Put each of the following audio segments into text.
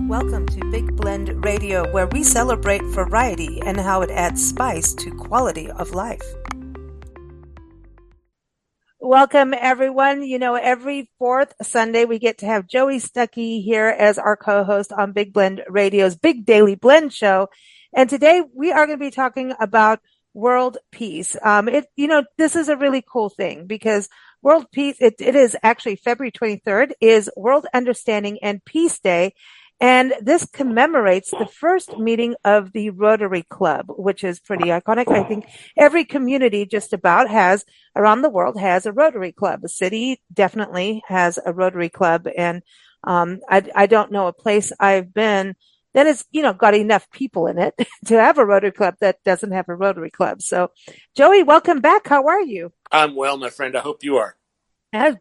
Welcome to Big Blend Radio, where we celebrate variety and how it adds spice to quality of life. Welcome, everyone. You know, every fourth Sunday, we get to have Joey Stuckey here as our co-host on Big Blend Radio's Big Daily Blend Show. And today we are going to be talking about world peace. This is a really cool thing because world peace, it is actually February 23rd is World Understanding and Peace Day. And this commemorates the first meeting of the Rotary Club, which is pretty iconic. I think every community just about around the world has a Rotary Club. A city definitely has a Rotary Club. And I don't know a place I've been that has, got enough people in it to have a Rotary Club that doesn't have a Rotary Club. So, Joey, welcome back. How are you? I'm well, my friend. I hope you are.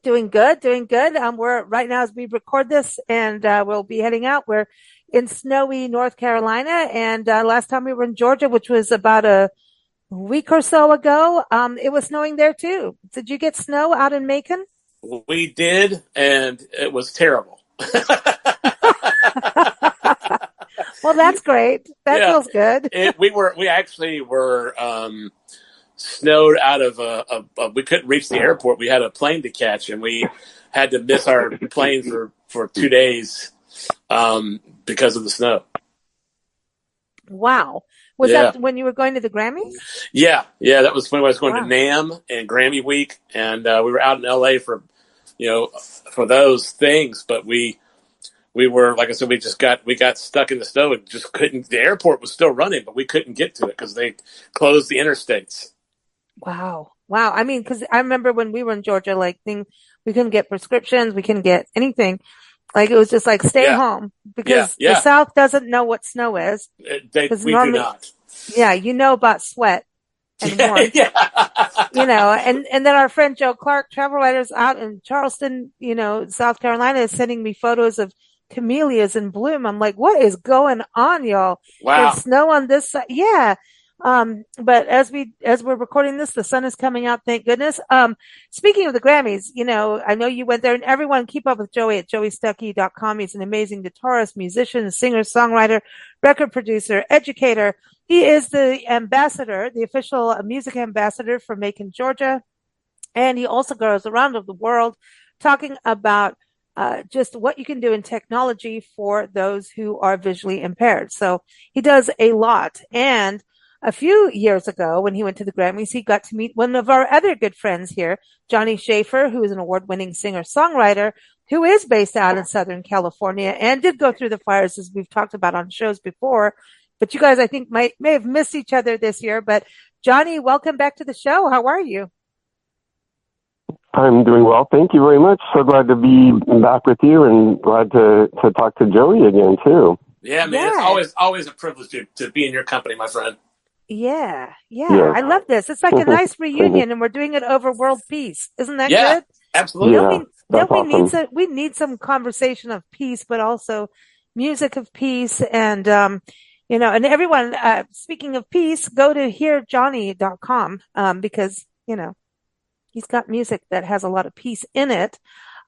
Doing good. We're right now as we record this, and we'll be heading out. We're in snowy North Carolina, and last time we were in Georgia, which was about a week or so ago, it was snowing there too. Did you get snow out in Macon? We did, and it was terrible. Well, that's great. That feels good. We actually were snowed out of we couldn't reach the airport. We had a plane to catch, and we had to miss our plane for 2 days because of the snow. Wow. Was that when you were going to the Grammys? Yeah, that was when I was going to NAMM and Grammy Week, and we were out in LA for those things, but we were, like I said, we got stuck in the snow and just couldn't. The airport was still running, but we couldn't get to it because they closed the interstates. Wow. I mean, because I remember when we were in Georgia, we couldn't get prescriptions, we couldn't get anything. Like, it was just like, stay home because the South doesn't know what snow is. We do not. Yeah, about sweat and warmth. And then our friend Joe Clark, travel writers out in Charleston, South Carolina, is sending me photos of camellias in bloom. I'm like, what is going on, y'all? Wow. There's snow on this side. Yeah. But as we're recording this, the sun is coming out, thank goodness. Speaking of the Grammys, I know you went there, and everyone keep up with Joey at joeystuckey.com. He's an amazing guitarist, musician, singer, songwriter, record producer, educator. He is the ambassador, the official music ambassador for Macon, Georgia. And he also goes around the world talking about just what you can do in technology for those who are visually impaired. So he does a lot. And a few years ago, when he went to the Grammys, he got to meet one of our other good friends here, Johnny Schaefer, who is an award-winning singer-songwriter who is based out in Southern California and did go through the fires, as we've talked about on shows before. But you guys, I think, may have missed each other this year. But Johnny, welcome back to the show. How are you? I'm doing well. Thank you very much. So glad to be back with you and glad to talk to Joey again, too. Yeah, man. Yeah. It's always a privilege to be in your company, my friend. Yeah. I love this. It's like a nice reunion, and we're doing it over world peace. Isn't that good? Absolutely. We need some conversation of peace, but also music of peace. And, and everyone, speaking of peace, go to hearjohnny.com, because, he's got music that has a lot of peace in it.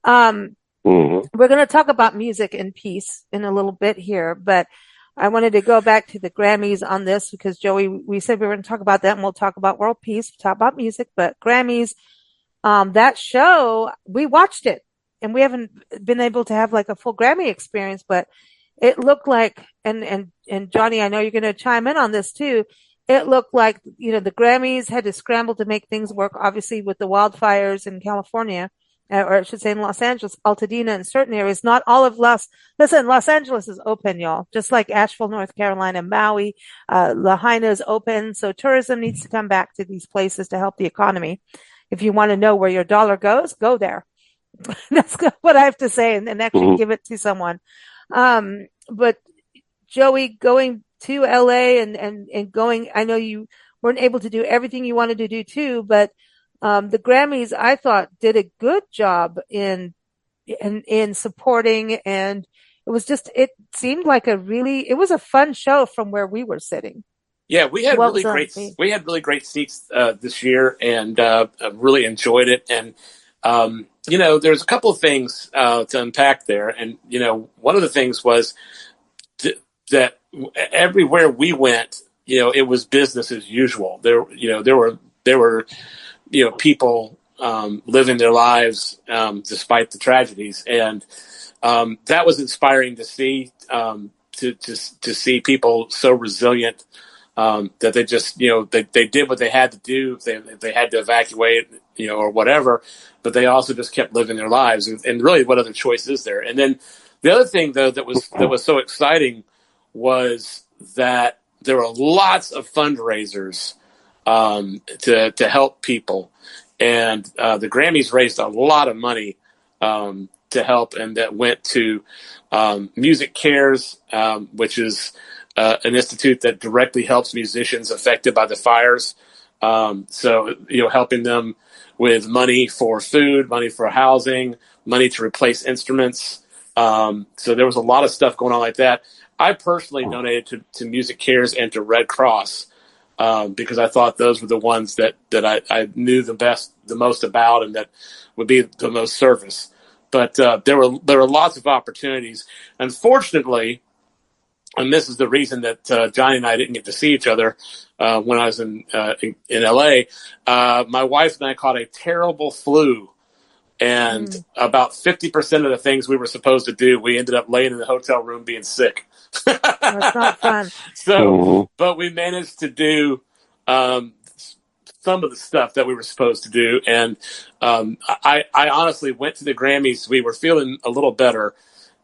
We're going to talk about music and peace in a little bit here, but I wanted to go back to the Grammys on this because, Joey, we said we were going to talk about that, and we'll talk about world peace, talk about music, but Grammys, that show, we watched it, and we haven't been able to have a full Grammy experience, but it looked like, and Johnny, I know you're going to chime in on this too. It looked like, the Grammys had to scramble to make things work, obviously with the wildfires in California, or I should say in Los Angeles, Altadena, in certain areas. Not all of Los Angeles is open, y'all. Just like Asheville, North Carolina, Maui, Lahaina is open. So tourism needs to come back to these places to help the economy. If you want to know where your dollar goes, go there. That's what I have to say, and actually give it to someone. But Joey, going to LA and going, I know you weren't able to do everything you wanted to do too, but the Grammys, I thought, did a good job in supporting, and it seemed like it was a fun show from where we were sitting. Yeah, we had really great seats this year, and really enjoyed it. And there's a couple of things to unpack there, and one of the things was that everywhere we went, it was business as usual. There were people living their lives despite the tragedies, and that was inspiring to see. To see people so resilient that they just they did what they had to do. They had to evacuate or whatever, but they also just kept living their lives. And really, what other choice is there? And then the other thing though that was so exciting was that there were lots of fundraisers to help people, and the Grammys raised a lot of money to help, and that went to Music Cares, which is an institute that directly helps musicians affected by the fires. So, helping them with money for food, money for housing, money to replace instruments. So there was a lot of stuff going on like that. I personally donated to Music Cares and to Red Cross because I thought those were the ones that I knew the most about, and that would be the most service. But there were lots of opportunities. Unfortunately, and this is the reason that Johnny and I didn't get to see each other when I was in LA. My wife and I caught a terrible flu, and about 50% of the things we were supposed to do, we ended up laying in the hotel room being sick. That's not fun. So, but we managed to do some of the stuff that we were supposed to do. And I honestly went to the Grammys. We were feeling a little better,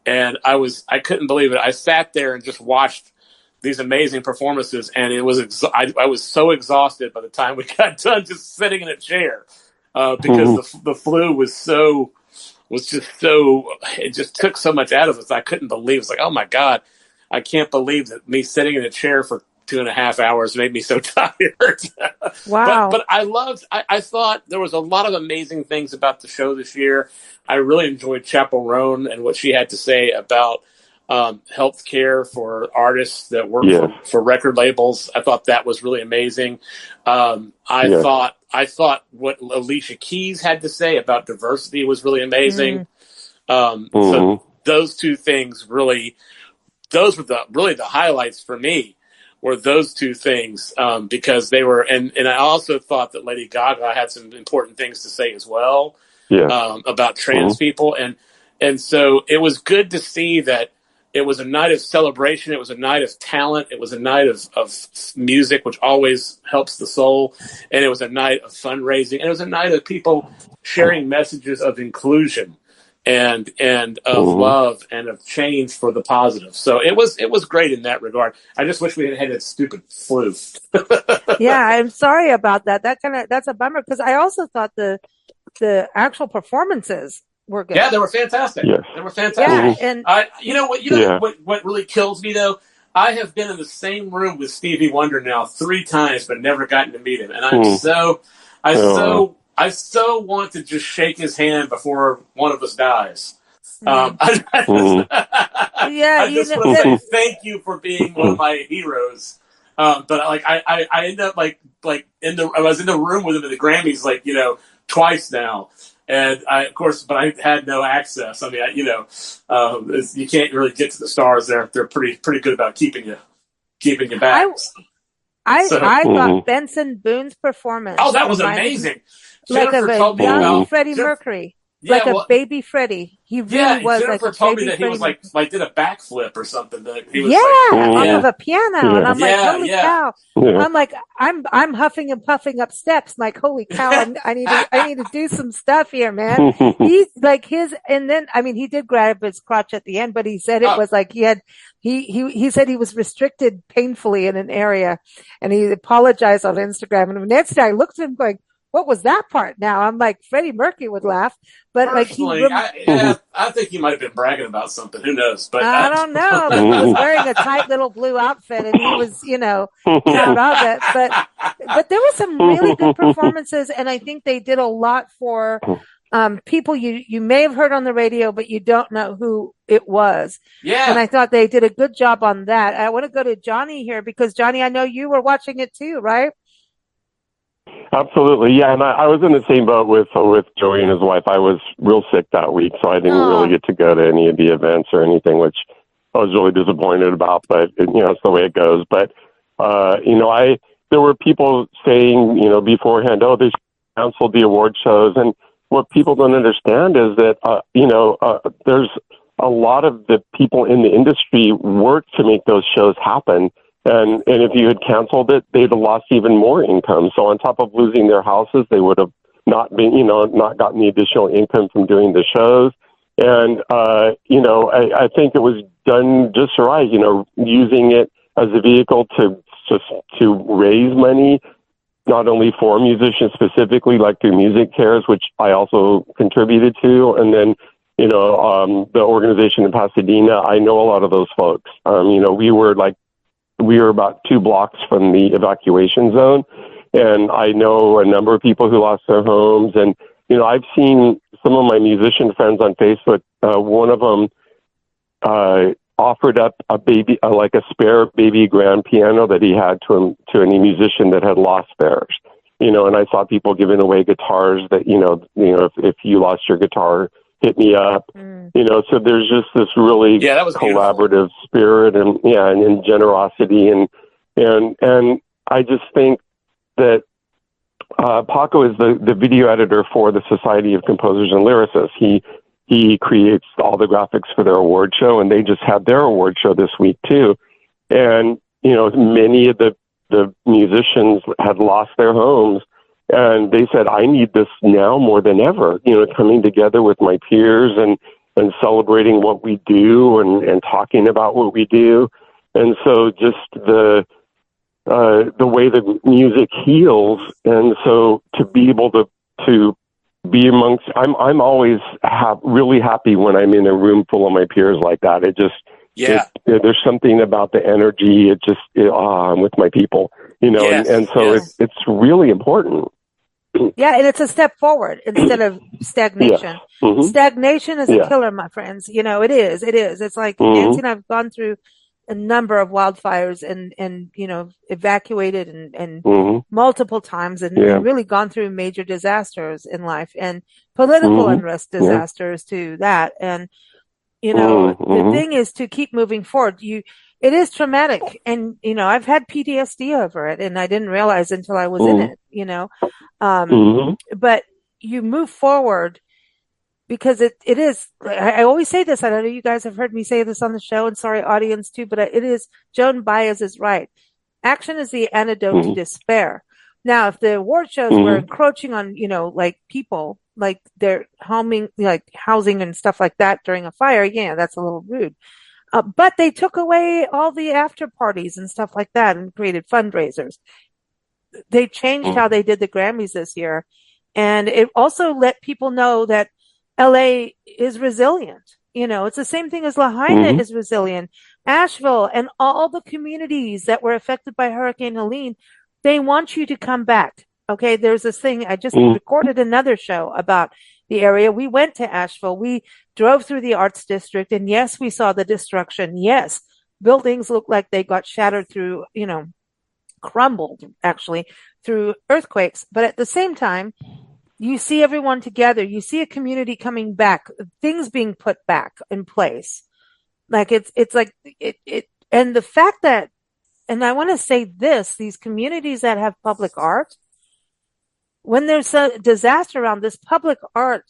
and I couldn't believe it. I sat there and just watched these amazing performances, and it was I was so exhausted by the time we got done just sitting in a chair because the flu it just took so much out of us. I couldn't believe it. It's like, oh my God, I can't believe that me sitting in a chair for 2.5 hours made me so tired. Wow. But I thought there was a lot of amazing things about the show this year. I really enjoyed Chappell Roan and what she had to say about health care for artists that work for record labels. I thought that was really amazing. I thought what Alicia Keys had to say about diversity was really amazing. So those two things those were the highlights for me. Were those two things because they were, and I also thought that Lady Gaga had some important things to say as well about trans people, and so it was good to see that it was a night of celebration, it was a night of talent, it was a night of music, which always helps the soul, and it was a night of fundraising, and it was a night of people sharing messages of inclusion and of love and of change for the positive. So it was great in that regard. I just wish we had that stupid flu. Yeah, I'm sorry about that. That's a bummer because I also thought the actual performances were good. Yeah, they were fantastic. Yes. They were fantastic. Yeah, and what really kills me though, I have been in the same room with Stevie Wonder now 3 times, but never gotten to meet him, and I so want to just shake his hand before one of us dies. I just want to say thank you for being one of my heroes. But I end up I was in the room with him at the Grammys twice now, and but I had no access. I mean, you can't really get to the stars there. They're pretty good about keeping you back. I thought Benson Boone's performance. Oh, that was amazing. Jennifer told me young Freddie Mercury. Like a baby Freddie. He really was Jennifer like a told baby me that he was like did a backflip or something. That he was off of a piano. And I'm like, holy cow. Yeah. I'm like, I'm huffing and puffing up steps. I'm like, holy cow, I need to do some stuff here, man. He's like and then, I mean, he did grab his crotch at the end, but he said it was like he said he was restricted painfully in an area, and he apologized on Instagram. And next day I looked at him going, what was that part now? I'm like, Freddie Mercury would laugh, but personally, I think he might have been bragging about something. Who knows? But I don't know. But he was wearing a tight little blue outfit, and he was, proud of it. But there were some really good performances, and I think they did a lot for people you may have heard on the radio, but you don't know who it was. Yeah. And I thought they did a good job on that. I want to go to Johnny here because Johnny, I know you were watching it too, right? Absolutely, yeah, and I was in the same boat with Joey and his wife. I was real sick that week, so I didn't really get to go to any of the events or anything, which I was really disappointed about, but it's the way it goes. But there were people saying, beforehand, oh, they canceled the award shows, and what people don't understand is that there's a lot of the people in the industry work to make those shows happen. And if you had canceled it, they'd have lost even more income. So on top of losing their houses, they would have not gotten the additional income from doing the shows. And, I think it was done just right, using it as a vehicle to raise money, not only for musicians specifically, like through Music Cares, which I also contributed to. And then, the organization in Pasadena, I know a lot of those folks. We were about 2 blocks from the evacuation zone, and I know a number of people who lost their homes. And, I've seen some of my musician friends on Facebook. One of them offered up a spare baby grand piano that he had to any musician that had lost theirs. And I saw people giving away guitars that, if you lost your guitar, hit me up. So there's just this really that was collaborative spirit and generosity. And I just think that Paco is the video editor for the Society of Composers and Lyricists. He creates all the graphics for their award show, and they just had their award show this week too. And, many of the musicians had lost their homes, and they said, I need this now more than ever, coming together with my peers and celebrating what we do and talking about what we do. And so just the way the music heals. And so to be able to be amongst, I'm always really happy when I'm in a room full of my peers like that. It just, there's something about the energy. I'm with my people, and so it's really important. Yeah, and it's a step forward instead of stagnation. Yeah. Mm-hmm. Stagnation is a killer, my friends. It is. It's like Nancy and I've gone through a number of wildfires and evacuated and multiple times and really gone through major disasters in life and political unrest disasters to that. And, the thing is to keep moving forward. It is traumatic. And, I've had PTSD over it and I didn't realize until I was in it, but you move forward because it is, I always say this, I know you guys have heard me say this on the show, and sorry, audience too, but it is, Joan Baez is right. Action is the antidote to despair. Now, if the award shows were encroaching on, people, like they're housing and stuff like that during a fire, that's a little rude. But they took away all the after parties and stuff like that and created fundraisers. They changed how they did the Grammys this year. And it also let people know that LA is resilient. It's the same thing as Lahaina is resilient. Asheville and all the communities that were affected by Hurricane Helene, they want you to come back. Okay. There's this thing. I just recorded another show about the area. We went to Asheville. We drove through the arts district, and yes, we saw the destruction. Yes. Buildings look like they got shattered through, crumbled actually through earthquakes. But at the same time, you see everyone together. You see a community coming back, things being put back in place. Like it's like it, and the fact that, and I want to say this, these communities that have public art, when there's a disaster around, this public art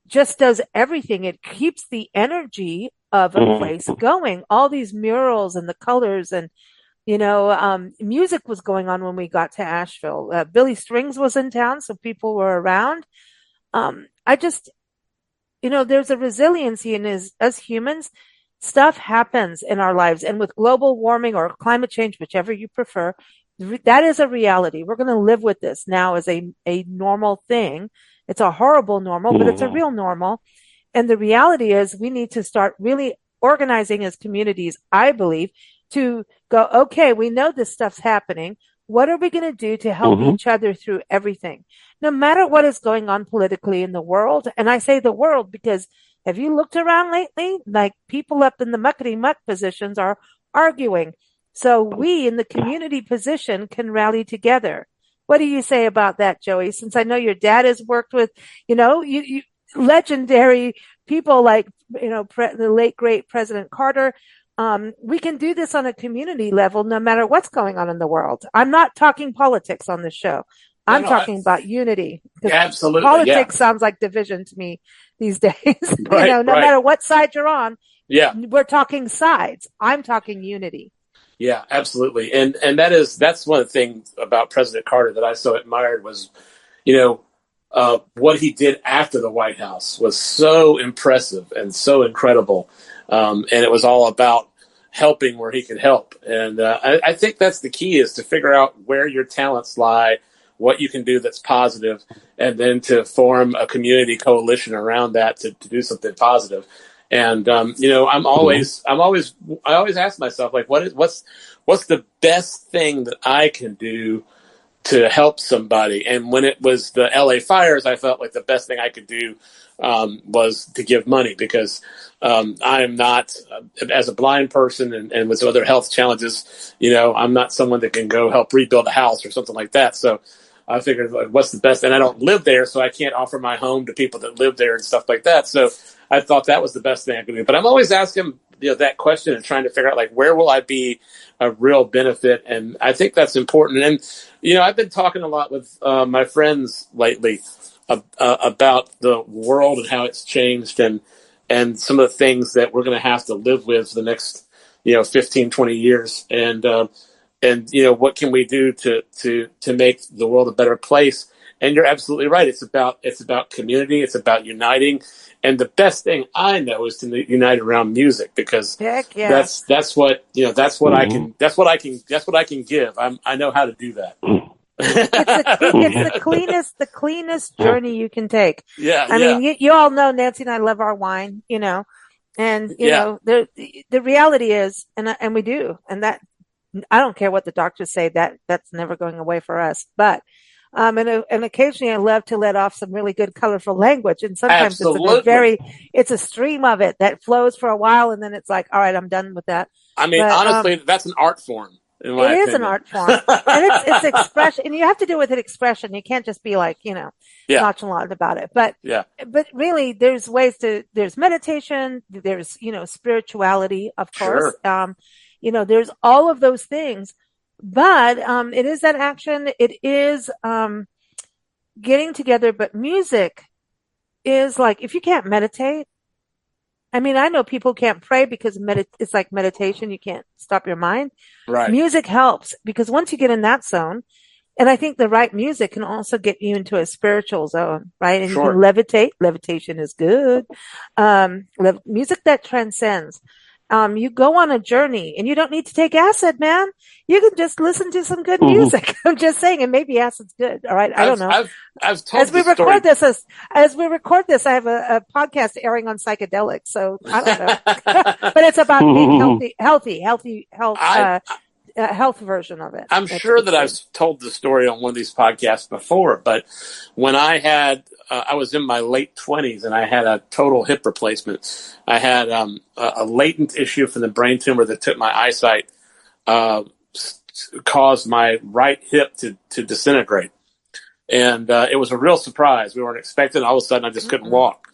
just does everything. It keeps the energy of a place going. All these murals and the colors and, music was going on when we got to Asheville. Billy Strings was in town, so people were around. There's a resiliency in as humans. Stuff happens in our lives, and with global warming or climate change, whichever you prefer, that is a reality. We're going to live with this now as a normal thing. It's a horrible normal, but it's a real normal. And the reality is we need to start really organizing as communities, I believe, to go, okay, we know this stuff's happening. What are we going to do to help each other through everything? No matter what is going on politically in the world. And I say the world because have you looked around lately? Like people up in the muckety muck positions are arguing. So we in the community position can rally together. What do you say about that, Joey? Since I know your dad has worked with, you legendary people like, the late, great President Carter. We can do this on a community level, no matter what's going on in the world. I'm not talking politics on this show. I'm talking about unity. Yeah, absolutely. Politics sounds like division to me these days. Right, no matter what side you're on. Yeah. We're talking sides. I'm talking unity. Yeah, absolutely. And that's one of the things about President Carter that I so admired was, what he did after the White House was so impressive and so incredible. And it was all about helping where he could help. And I think that's the key, is to figure out where your talents lie, what you can do that's positive, and then to form a community coalition around that to do something positive. And I always ask myself, like, what's the best thing that I can do to help somebody? And when it was the LA fires, I felt like the best thing I could do was to give money, because I am not, as a blind person and with some other health challenges, I'm not someone that can go help rebuild a house or something like that. So I figured, like, what's the best? And I don't live there, so I can't offer my home to people that live there and stuff like that. So I thought that was the best thing I could do. But I'm always asking that question and trying to figure out, like, where will I be a real benefit? And I think that's important. And, I've been talking a lot with my friends lately about the world and how it's changed, and some of the things that we're going to have to live with for the next, 15, 20 years. And what can we do to make the world a better place? And you're absolutely right. It's about community. It's about uniting. And the best thing I know is to unite around music, because that's what I can give. I know how to do that. It's the cleanest journey you can take. Yeah. I mean, you all know Nancy and I love our wine, and the reality is, and we do, and that, I don't care what the doctors say, that's never going away for us. But and occasionally I love to let off some really good, colorful language, and sometimes it's a stream of it that flows for a while, and then it's like, all right, I'm done with that. I mean, honestly, that's an art form. It is an art form, and it's expression, and you have to do with it expression. You can't just be like, nonchalant about it. But really, there's there's meditation, there's spirituality, of course. Sure. There's all of those things, but it is that action. It is getting together. But music is like, if you can't meditate, I mean, I know people can't pray because it's like meditation. You can't stop your mind. Right. Music helps, because once you get in that zone, and I think the right music can also get you into a spiritual zone, right? And you can levitate. Levitation is good. Music that transcends. You go on a journey, and you don't need to take acid, man. You can just listen to some good music. I'm just saying, and maybe acid's good. All right. I don't know. I've told as we record this, I have a podcast airing on psychedelics. So I don't know, but it's about being health version of it. I'm sure that I've told the story on one of these podcasts before, but when I was in my late 20s and I had a total hip replacement. I had a latent issue from the brain tumor that took my eyesight, caused my right hip to disintegrate. And it was a real surprise. We weren't expecting it. All of a sudden, I just couldn't walk.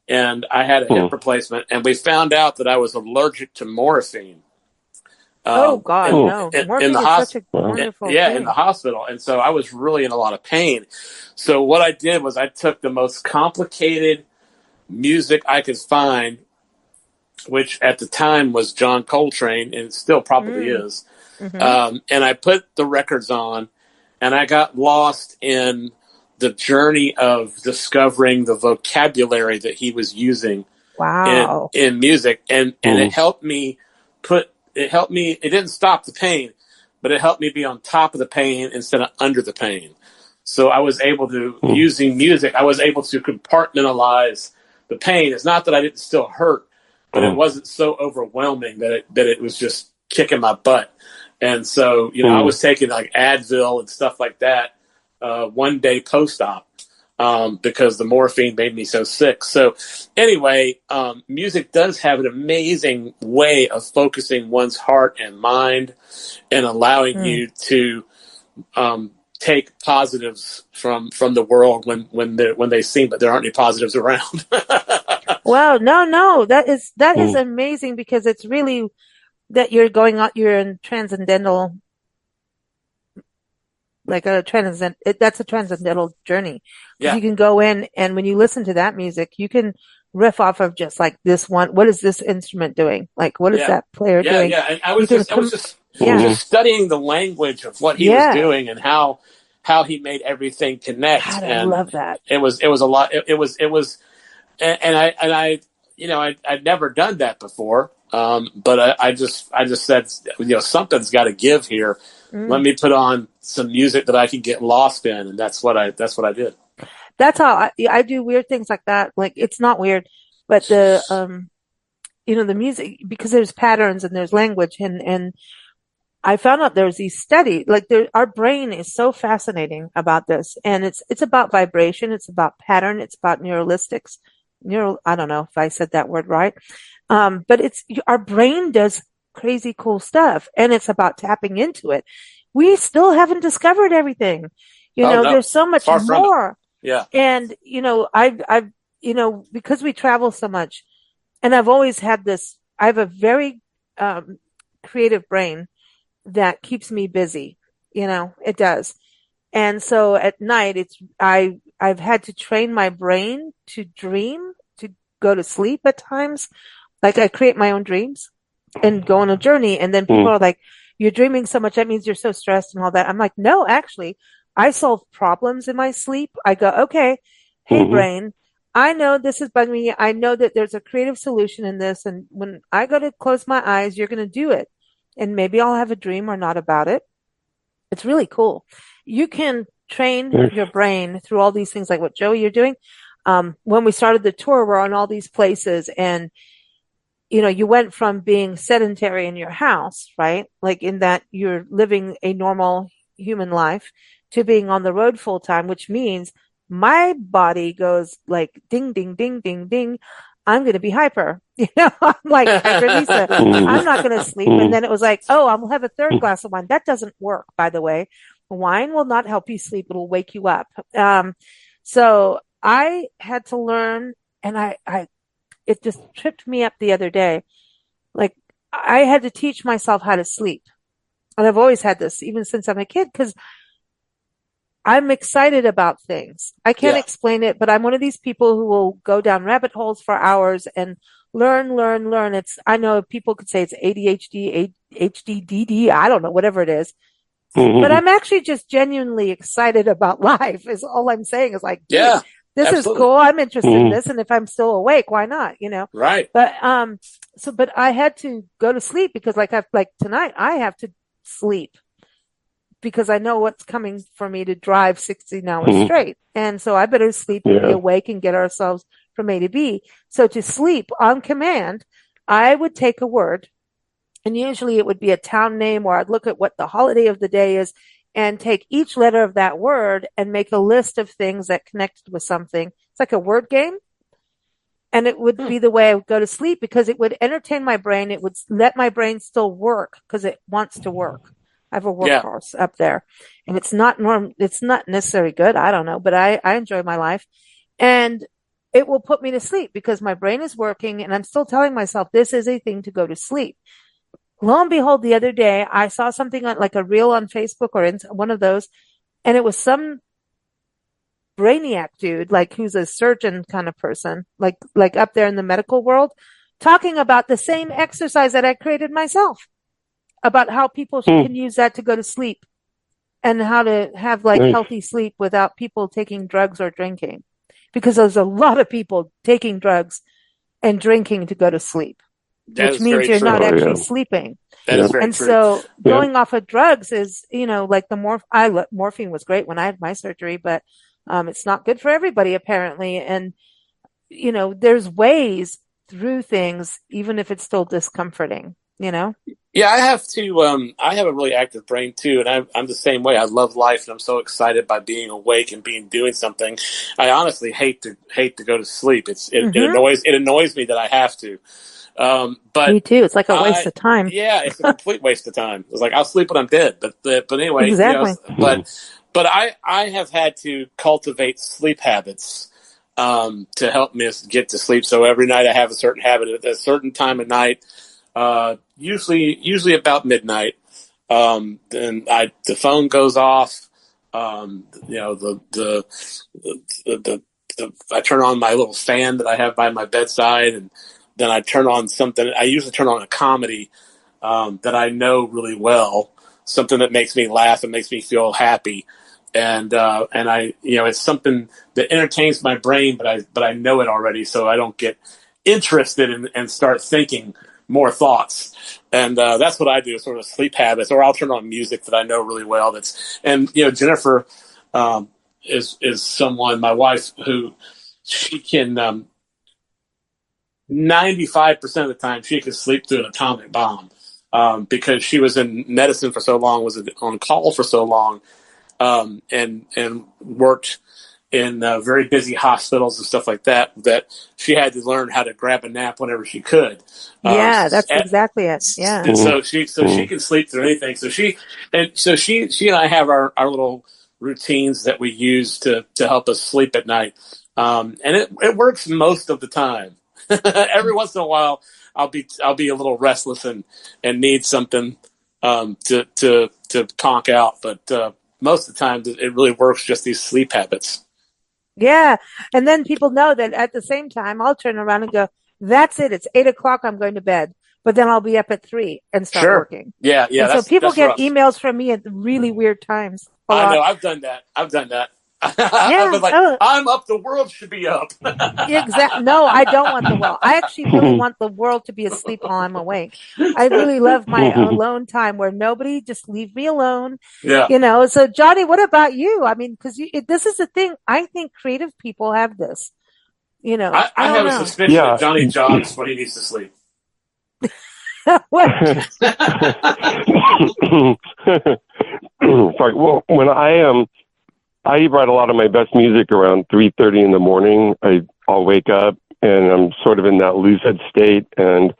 And I had a hip replacement, and we found out that I was allergic to morphine. No. Morphine is such a wonderful thing. In the hospital. And so I was really in a lot of pain. So what I did was I took the most complicated music I could find, which at the time was John Coltrane, and it still probably is. Mm-hmm. And I put the records on, and I got lost in the journey of discovering the vocabulary that he was using in music. And it helped me it didn't stop the pain, but it helped me be on top of the pain instead of under the pain. So I was able to, using music, I was able to compartmentalize the pain. It's not that I didn't still hurt, but it wasn't so overwhelming that it was just kicking my butt. And so, I was taking like Advil and stuff like that one day post-op because the morphine made me so sick. So anyway, music does have an amazing way of focusing one's heart and mind and allowing you to take positives from the world when they seem, but there aren't any positives around. Wow, no, that is amazing because it's really that you're in transcendental, like that's a transcendental journey because Yeah. you can go in and when you listen to that music, you can riff off of just like this one. What is this instrument doing? Like, what is Yeah. that player Yeah. doing? Yeah. And You can yeah, just studying the language of what he was yeah. doing and how he made everything connect. God, I And love that. it was a lot. It was, and I, I'd never done that before. But I just said, something's got to give here. Let Mm. me put on some music that I can get lost in. And that's what I did. That's how I do weird things like that. Like it's not weird, but the music because there's patterns and there's language and I found out there's these studies like our brain is so fascinating about this and it's about vibration, it's about pattern, it's about neuralistics. I don't know if I said that word right. But our brain does crazy cool stuff and it's about tapping into it. We still haven't discovered everything. Oh no, There's so much far from it. more. Yeah. And, I've, because we travel so much and I've always had I have a very, creative brain that keeps me busy. It does. And so at night, I've had to train my brain to dream, to go to sleep at times. Like I create my own dreams and go on a journey. And then people are like, you're dreaming so much. That means you're so stressed and all that. I'm like, no, actually, I solve problems in my sleep. I go, okay, hey, brain, I know this is bugging me. I know that there's a creative solution in this. And when I go to close my eyes, you're going to do it. And maybe I'll have a dream or not about it. It's really cool. You can train your brain through all these things like what Joey, you're doing. When we started the tour, we're on all these places and you went from being sedentary in your house, right? Like in that you're living a normal human life to being on the road full time, which means my body goes like ding, ding, ding, ding, ding. I'm going to be hyper. I'm like hyper Lisa. I'm not going to sleep. And then it was like, oh, I'll have a third glass of wine. That doesn't work, by the way. Wine will not help you sleep. It'll wake you up. So I had to learn and it just tripped me up the other day. Like I had to teach myself how to sleep. And I've always had this even since I'm a kid because I'm excited about things. I can't explain it, but I'm one of these people who will go down rabbit holes for hours and learn. I know people could say it's ADHD, HDDD, I don't know, whatever it is. But I'm actually just genuinely excited about life is all I'm saying is like, dude, this absolutely. Is cool. I'm interested in this. And if I'm still awake, why not? Right. But, but I had to go to sleep because like tonight I have to sleep because I know what's coming for me to drive 16 hours straight. And so I better sleep and be awake and get ourselves from A to B. So to sleep on command, I would take a word and usually it would be a town name or I'd look at what the holiday of the day is and take each letter of that word and make a list of things that connected with something. It's like a word game. And it would be the way I would go to sleep because it would entertain my brain. It would let my brain still work because it wants to work. I have a workhorse up there and it's not necessarily good. I don't know, but I enjoy my life and it will put me to sleep because my brain is working and I'm still telling myself this is a thing to go to sleep. Lo and behold, the other day I saw something on like a reel on Facebook or in one of those and it was some brainiac dude, like who's a surgeon kind of person, like up there in the medical world talking about the same exercise that I created myself. About how people can use that to go to sleep and how to have like healthy sleep without people taking drugs or drinking. Because there's a lot of people taking drugs and drinking to go to sleep, which means you're not actually sleeping. That is very and true. So going off of drugs is, like morphine was great when I had my surgery, but it's not good for everybody apparently. And, there's ways through things, even if it's still discomforting, Yeah, I have a really active brain too, and I'm the same way. I love life, and I'm so excited by being awake and doing something. I honestly hate to go to sleep. It annoys me that I have to. But me too. It's like a waste of time. Yeah, it's a complete waste of time. It's like I'll sleep when I'm dead. But anyway, exactly. But I have had to cultivate sleep habits to help me get to sleep. So every night I have a certain habit at a certain time of night, usually about midnight. Then the phone goes off. I turn on my little fan that I have by my bedside, and then I turn on something. I usually turn on a comedy that I know really well, something that makes me laugh and makes me feel happy, and I, it's something that entertains my brain, but I know it already, so I don't get interested and start thinking more thoughts. And that's what I do, sort of sleep habits, or I'll turn on music that I know really well. Jennifer is someone, my wife, who she can 95% of the time she can sleep through an atomic bomb, because she was in medicine for so long, was on call for so long, and worked in very busy hospitals and stuff like that she had to learn how to grab a nap whenever she could. Yeah, that's exactly it. Yeah. And so she can sleep through anything. So she and I have our little routines that we use to help us sleep at night. And it works most of the time. Every once in a while I'll be a little restless and need something to conk out, but most of the time it really works, just these sleep habits. Yeah. And then people know that at the same time, I'll turn around and go, that's it. It's 8:00. I'm going to bed. But then I'll be up at 3 and start working. Yeah. And so people get emails from me at really weird times. I know. I've done that. Yeah. I was like, I'm up. The world should be up. Exactly. No, I don't want the world. I actually really want the world to be asleep while I'm awake. I really love my alone time where nobody just leave me alone. Yeah. So Johnny, what about you? I mean, because this is the thing. I think creative people have this. I have a suspicion that Johnny jogs when he needs to sleep. Sorry. Well, when I write a lot of my best music around 3:30 in the morning. I'll wake up and I'm sort of in that lucid state, and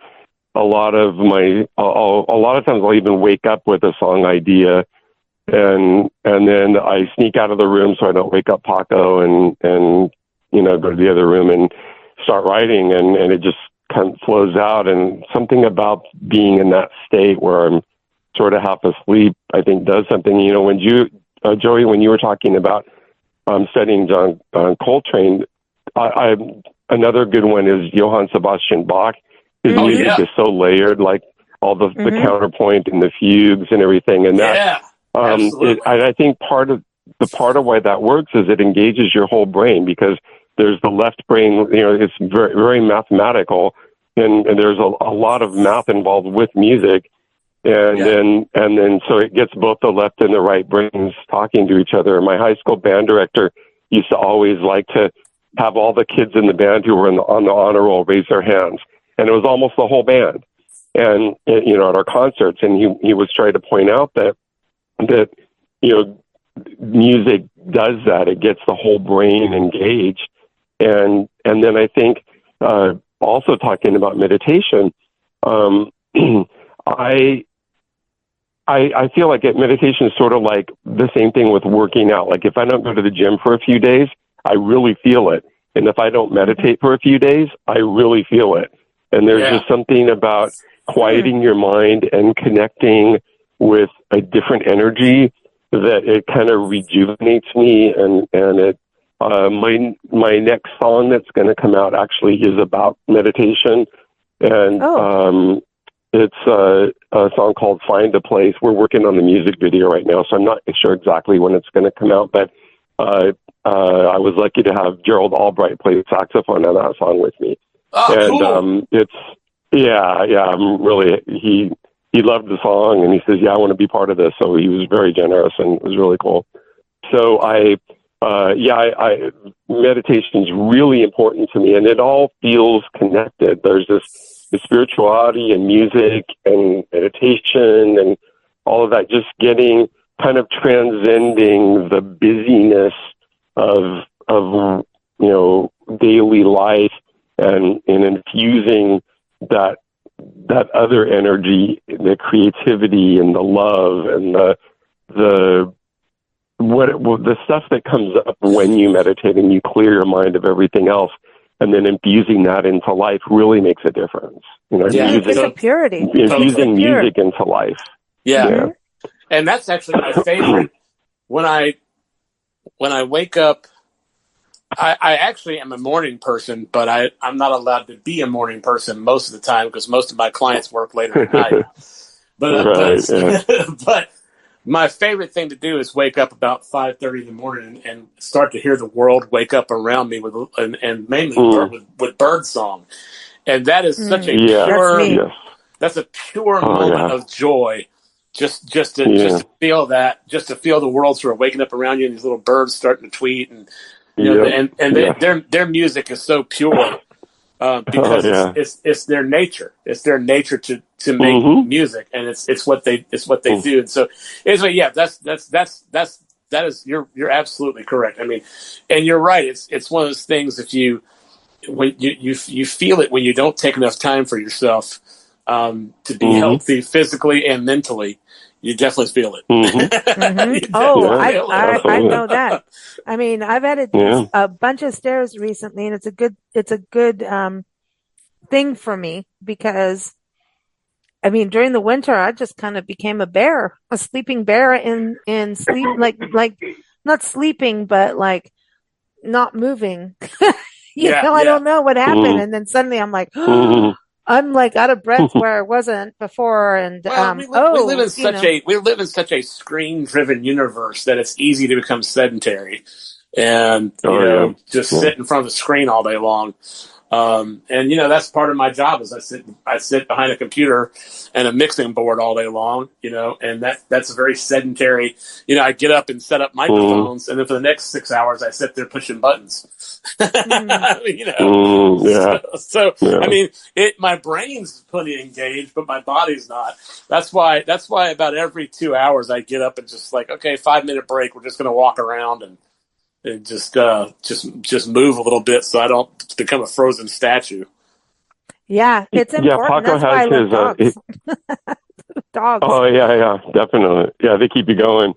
a lot of times I'll even wake up with a song idea, and then I sneak out of the room so I don't wake up Paco, and go to the other room and start writing, and it just kind of flows out. And something about being in that state where I'm sort of half asleep, I think, does something. When Joey, when you were talking about studying John Coltrane, another good one is Johann Sebastian Bach. His music is so layered, like all the counterpoint and the fugues and everything. And that, I think part of why that works is it engages your whole brain, because there's the left brain, it's very, very mathematical, and there's a lot of math involved with music. And then so it gets both the left and the right brains talking to each other. My high school band director used to always like to have all the kids in the band who were on the honor roll raise their hands, and it was almost the whole band. And at our concerts, and he was trying to point out that music does that. It gets the whole brain engaged. And then I think also talking about meditation, I feel like meditation is sort of like the same thing with working out. Like if I don't go to the gym for a few days, I really feel it. And if I don't meditate for a few days, I really feel it. And there's just something about quieting your mind and connecting with a different energy that it kind of rejuvenates me. And it, my next song that's going to come out actually is about meditation. And, it's a song called Find a Place. We're working on the music video right now, so I'm not sure exactly when it's going to come out, but I was lucky to have Gerald Albright play saxophone on that song with me. Oh, and cool. I'm really, he loved the song, and he says, I want to be part of this, so he was very generous, and it was really cool. So meditation is really important to me, and it all feels connected. There's the spirituality and music and meditation and all of that, just getting kind of transcending the busyness of daily life and infusing that other energy, the creativity and the love and the the stuff that comes up when you meditate and you clear your mind of everything else, and then infusing that into life really makes a difference. It's a purity. Infusing music into life. Yeah. And that's actually my favorite. When I wake up, I actually am a morning person, but I'm not allowed to be a morning person most of the time because most of my clients work later at night. But my favorite thing to do is wake up about 5:30 in the morning and start to hear the world wake up around me and mainly with bird song, and that is such a pure. That's a pure moment of joy. Just to feel that, just to feel the world sort of waking up around you and these little birds starting to tweet and their music is so pure because it's their nature. It's their nature to make music, and it's what they do. And so anyway, that is you're absolutely correct. I mean, and you're right. It's one of those things when you feel it when you don't take enough time for yourself to be healthy physically and mentally. You definitely feel it. I know that. I mean, I've added a bunch of stairs recently, and it's a good thing for me because, I mean, during the winter, I just kind of became a sleeping bear in sleep, like not sleeping, but like not moving. I don't know what happened, and then suddenly I'm like. I'm like out of breath where I wasn't before, and we live in such a screen-driven universe that it's easy to become sedentary, and just sit in front of the screen all day long. And that's part of my job is I sit behind a computer and a mixing board all day long, and that's a very sedentary. I get up and set up microphones, and then for the next 6 hours I sit there pushing buttons. I mean, my brain's plenty engaged, but my body's not. That's why about every 2 hours I get up and just like, okay, 5-minute break. We're just going to walk around and just move a little bit so I don't become a frozen statue. Yeah, it's important. Paco has his dogs. Oh yeah, definitely. Yeah, they keep you going.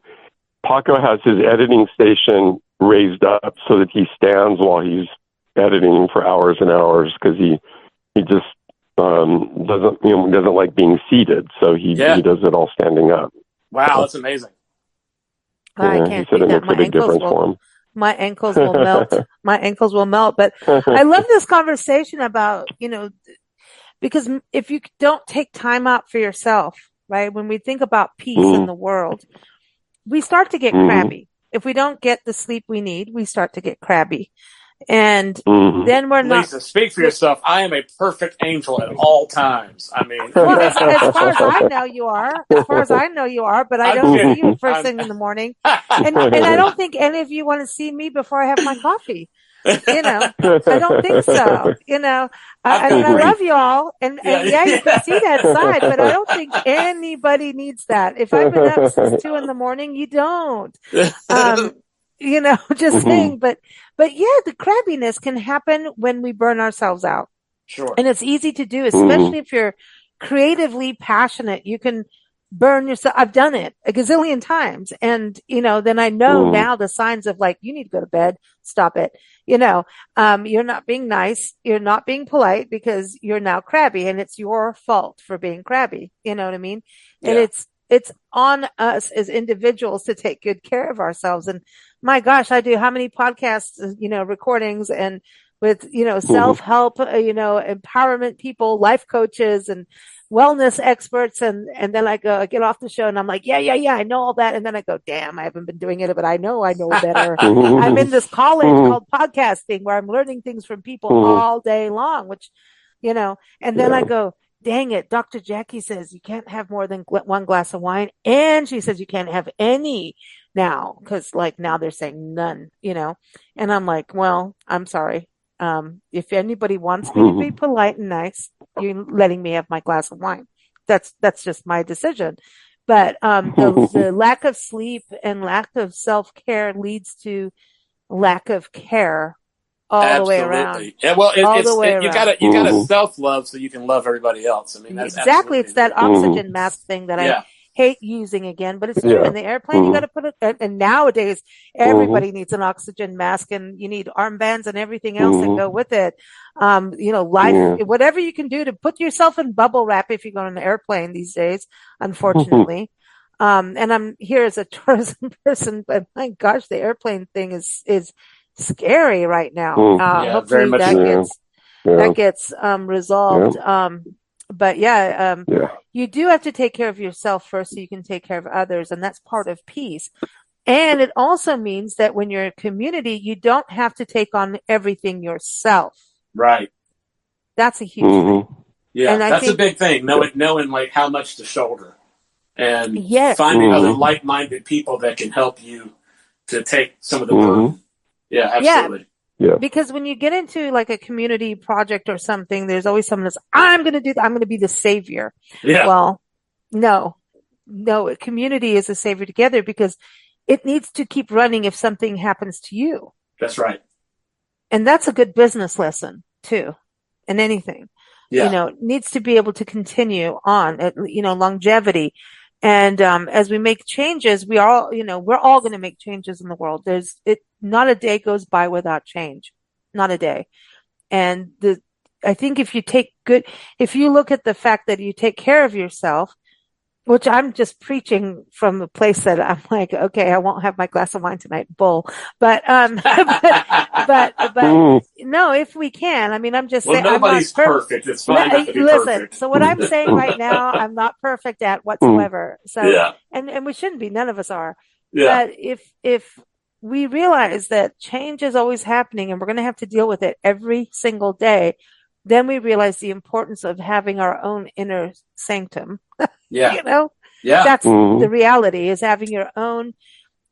Paco has his editing station raised up so that he stands while he's editing for hours and hours because he just doesn't like being seated, so he does it all standing up. Wow, that's amazing. I can't he said do it that. makes a big difference for him. My ankles will melt. My ankles will melt. But I love this conversation about, because if you don't take time out for yourself, right? When we think about peace in the world, we start to get crabby. If we don't get the sleep we need, we start to get crabby. And then we're not. Lisa, speak for yourself. I am a perfect angel at all times. I mean, well, as far as I know, you are. As far as I know, you are. But I don't see you first thing in the morning, and I don't think any of you want to see me before I have my coffee. I don't think so. I love you all, and you can see that side, but I don't think anybody needs that. If I've been up since 2 a.m, you don't. Just saying, but the crabbiness can happen when we burn ourselves out. Sure. And it's easy to do, especially if you're creatively passionate. You can burn yourself. I've done it a gazillion times. And, then I know now the signs of like, you need to go to bed. Stop it. You're not being nice. You're not being polite because you're now crabby and it's your fault for being crabby. You know what I mean? Yeah. And it's on us as individuals to take good care of ourselves. And my gosh, I do how many podcasts, recordings and with, self-help, empowerment people, life coaches and wellness experts. And then I get off the show and I'm like, yeah, I know all that. And then I go, damn, I haven't been doing it, but I know better. I'm in this college called podcasting where I'm learning things from people all day long, which, and then I go, dang it, Dr. Jackie says you can't have more than one glass of wine. And she says you can't have any now because like now they're saying none, and I'm like, well, I'm sorry. If anybody wants me to be polite and nice, you're letting me have my glass of wine. That's just my decision. But the lack of sleep and lack of self-care leads to lack of care all the way around. Yeah, well, you gotta self-love so you can love everybody else. I mean, that's exactly. It's that oxygen mask thing that hate using again, but it's true. Yeah. In the airplane, you got to put it, and nowadays everybody needs an oxygen mask, and you need armbands and everything else that go with it. Whatever you can do to put yourself in bubble wrap if you go on an airplane these days, unfortunately. And I'm here as a tourism person, but my gosh, the airplane thing is scary right now. Hopefully that gets resolved. But you do have to take care of yourself first so you can take care of others. And that's part of peace. And it also means that when you're a community, you don't have to take on everything yourself. Right. That's a huge thing. Yeah, and that's a big thing. Knowing like how much to shoulder and finding other like-minded people that can help you to take some of the burden. Yeah, absolutely. Yeah. Because when you get into like a community project or something, there's always someone that's, I'm going to do that. I'm going to be the savior. Yeah. Well, no, community is a savior together because it needs to keep running if something happens to you. That's right. And that's a good business lesson too, in anything. Yeah. It needs to be able to continue on, longevity. And, as we make changes, we're all going to make changes in the world. Not a day goes by without change. Not a day. And I think if you look at the fact that you take care of yourself, which I'm just preaching from a place that I'm like, okay, I won't have my glass of wine tonight, bull. But no, if we can, I mean, I'm just saying. Nobody's perfect. It's fine not to be perfect. So what I'm saying right now, I'm not perfect at whatsoever. So, and we shouldn't be. None of us are. Yeah. But if we realize that change is always happening and we're going to have to deal with it every single day, then we realize the importance of having our own inner sanctum. Yeah. That's the reality, is having your own,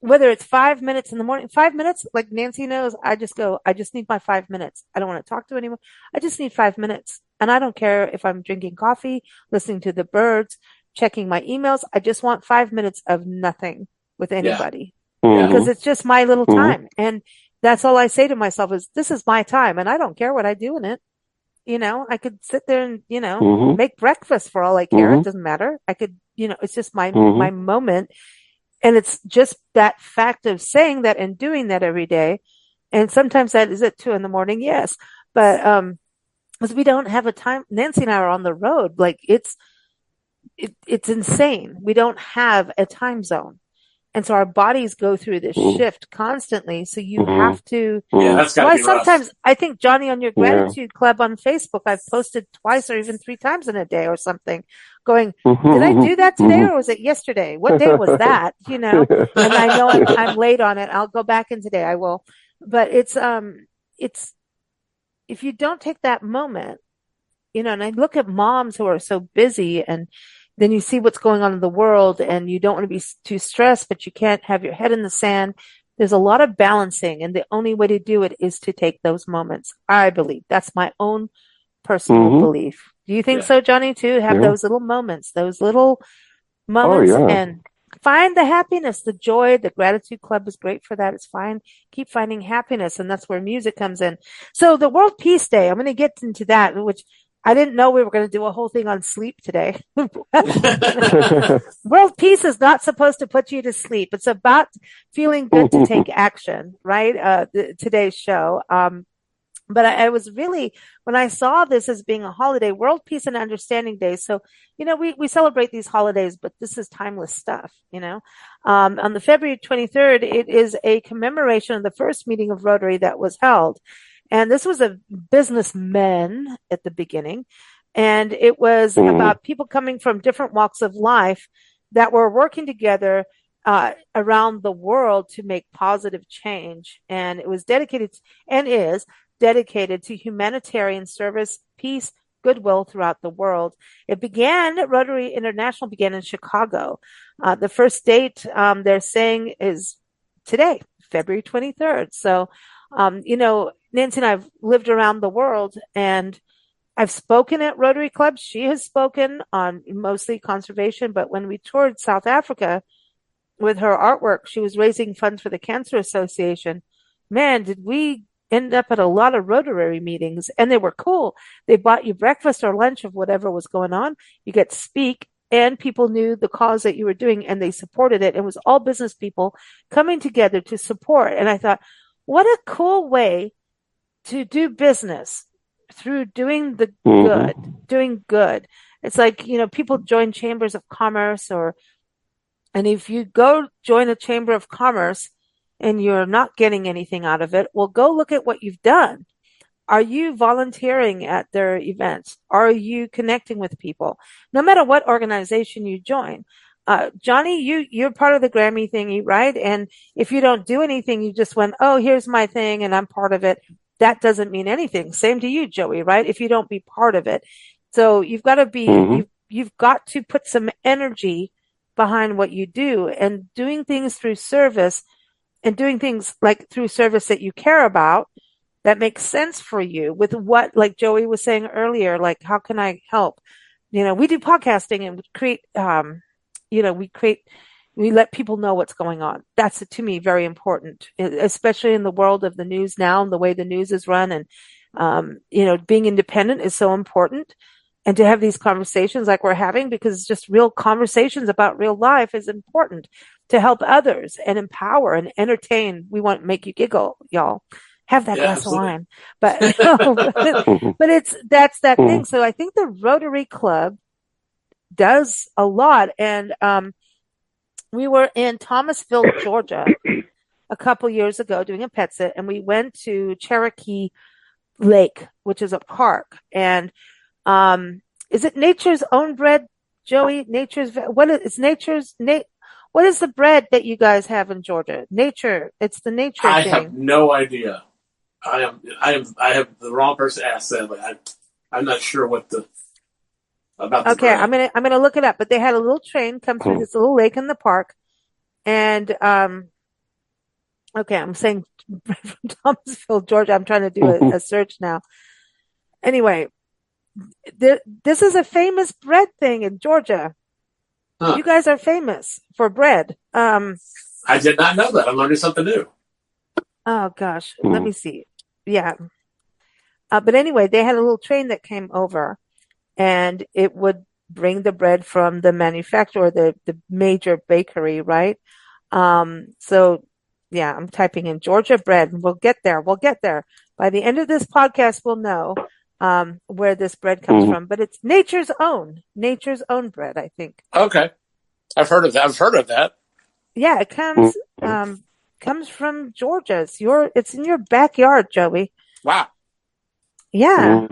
whether it's 5 minutes in the morning, 5 minutes, like Nancy knows, I just need my 5 minutes. I don't want to talk to anyone. I just need 5 minutes. And I don't care if I'm drinking coffee, listening to the birds, checking my emails. I just want 5 minutes of nothing with anybody because it's just my little time. And that's all I say to myself is, this is my time and I don't care what I do in it. I could sit there and, make breakfast for all I care. It doesn't matter. I could, it's just my moment. And it's just that fact of saying that and doing that every day. And sometimes that is at 2 a.m. Yes. But, because we don't have a time, Nancy and I are on the road. Like it's insane. We don't have a time zone. And so our bodies go through this shift constantly. So you have to. Yeah, that's gotta be sometimes rough. I think, Johnny, on your gratitude club on Facebook, I've posted twice or even 3 times in a day or something going, did I do that today or was it yesterday? What day was that? And I know I'm late on it. I'll go back in today. I will. But it's if you don't take that moment, and I look at moms who are so busy and then you see what's going on in the world and you don't want to be too stressed, but you can't have your head in the sand. There's a lot of balancing, and the only way to do it is to take those moments. I believe that's my own personal belief. Do you think so, Johnny, too? Have those little moments, and find the happiness, the joy. The gratitude club is great for that. It's fine. Keep finding happiness. And that's where music comes in. So the World Peace Day, I'm going to get into that, which I didn't know we were going to do a whole thing on sleep today. World peace is not supposed to put you to sleep. It's about feeling good to take action, right? Today's show. But I was really, when I saw this as being a holiday, World Peace and Understanding Day. So, we celebrate these holidays, but this is timeless stuff, on the February 23rd, it is a commemoration of the first meeting of Rotary that was held. And this was a businessman at the beginning. And it was about people coming from different walks of life that were working together around the world to make positive change. And it was dedicated and is dedicated to humanitarian service, peace, goodwill throughout the world. Rotary International began in Chicago. The first date they're saying is today, February 23rd. So, Nancy and I've lived around the world and I've spoken at Rotary clubs. She has spoken on mostly conservation, but when we toured South Africa with her artwork, she was raising funds for the Cancer Association. Man, did we end up at a lot of Rotary meetings, and they were cool. They bought you breakfast or lunch of whatever was going on. You get to speak and people knew the cause that you were doing and they supported it. It was all business people coming together to support. And I thought, what a cool way to do business through doing the good, doing good. It's like, people join chambers of commerce and if you go join a chamber of commerce and you're not getting anything out of it, well, go look at what you've done. Are you volunteering at their events? Are you connecting with people? No matter what organization you join. Johnny, you're part of the Grammy thingy, right? And if you don't do anything, you just went, oh, here's my thing and I'm part of it. That doesn't mean anything. Same to you, Joey, right? If you don't be part of it. So you've got to be, you've got to put some energy behind what you do, and doing things through service and doing things like through service that you care about, that makes sense for you with what, like Joey was saying earlier, like, how can I help? We do podcasting and we let people know what's going on. That's, to me, very important, especially in the world of the news now and the way the news is run. And, being independent is so important. And to have these conversations like we're having, because just real conversations about real life is important to help others and empower and entertain. We want to make you giggle, y'all. Have that glass of wine. But that's that thing. So I think the Rotary Club does a lot. And we were in Thomasville, Georgia, a couple years ago doing a pet sit, and we went to Cherokee Lake, which is a park. And is it Nature's Own Bread, Joey? What is the bread that you guys have in Georgia? It's the nature thing. I have no idea. I have the wrong person to ask that, but I'm not sure about the Okay, bread. I'm gonna look it up. But they had a little train come through this little lake in the park, and okay, I'm saying from Thomasville, Georgia. I'm trying to do a search now. Anyway, this is a famous bread thing in Georgia. Huh. You guys are famous for bread. I did not know that. I'm learning something new. Oh gosh, let me see. Yeah. But anyway, they had a little train that came over, and it would bring the bread from the manufacturer, the major bakery, right? So yeah, I'm typing in Georgia bread, and we'll get there. By the end of this podcast, we'll know where this bread comes from. But it's nature's own bread, I think. Okay, I've heard of that. Yeah, it comes from Georgia. It's in your backyard, Joey. Wow. Yeah.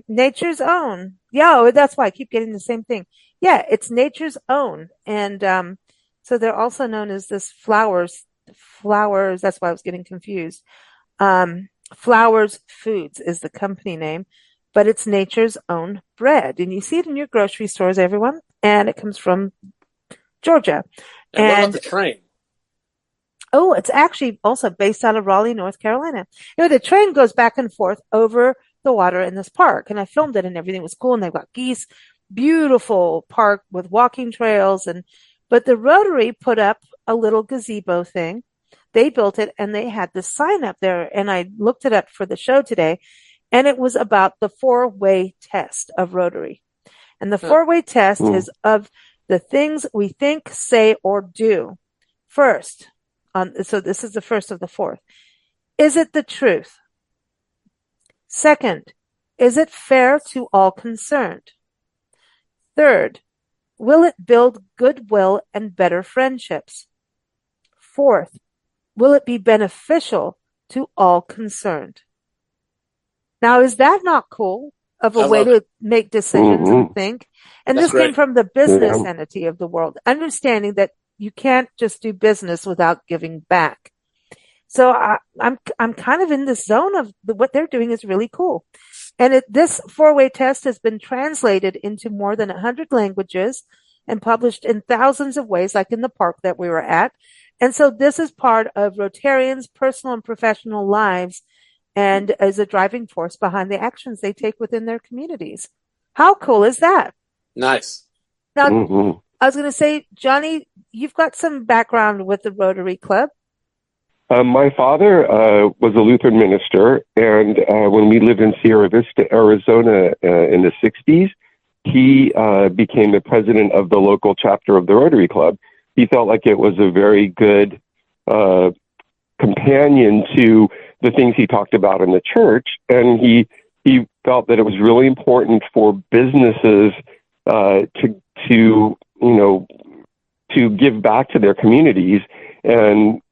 Nature's own. Yeah, that's why I keep getting the same thing. Yeah, it's nature's own. And so they're also known as this flowers. That's why I was getting confused. Flowers Foods is the company name, but it's nature's own bread. And you see it in your grocery stores, everyone. And it comes from Georgia. And what about the train? Oh, it's actually also based out of Raleigh, North Carolina. The train goes back and forth over the water in this park, and I filmed it, and everything was cool. And they've got geese, beautiful park with walking trails. But the Rotary put up a little gazebo thing. They built it, and they had this sign up there. And I looked it up for the show today, and it was about the 4-way test of Rotary. And the 4-way test is of the things we think, say, or do. First. So this is the first of the 4th. Is it the truth? Second, is it fair to all concerned? Third, will it build goodwill and better friendships? Fourth, will it be beneficial to all concerned? Now, is that not cool of a way to make decisions and think? And this came from the business entity of the world, understanding that you can't just do business without giving back. So I'm kind of in this zone of what they're doing is really cool. And this 4-way test has been translated into more than 100 languages and published in thousands of ways, like in the park that we were at. And so this is part of Rotarians' personal and professional lives and is a driving force behind the actions they take within their communities. How cool is that? Nice. Now, I was going to say, Johnny, you've got some background with the Rotary Club. My father was a Lutheran minister, and when we lived in Sierra Vista, Arizona in the 60s, he became the president of the local chapter of the Rotary Club. He felt like it was a very good companion to the things he talked about in the church, and he felt that it was really important for businesses to give back to their communities and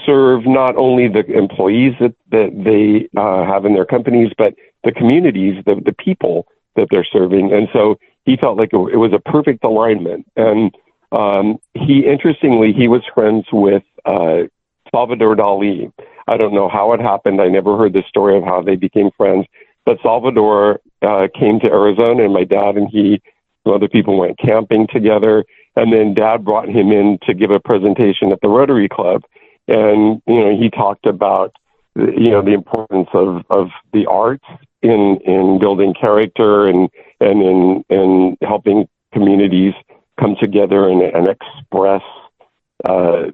serve not only the employees that they have in their companies, but the communities, the people that they're serving. And so he felt like it was a perfect alignment. And he was friends with Salvador Dali. I don't know how it happened. I never heard the story of how they became friends. But Salvador came to Arizona, and my dad and some other people went camping together. And then Dad brought him in to give a presentation at the Rotary Club. And, he talked about, the importance of the arts in building character and in helping communities come together and express, the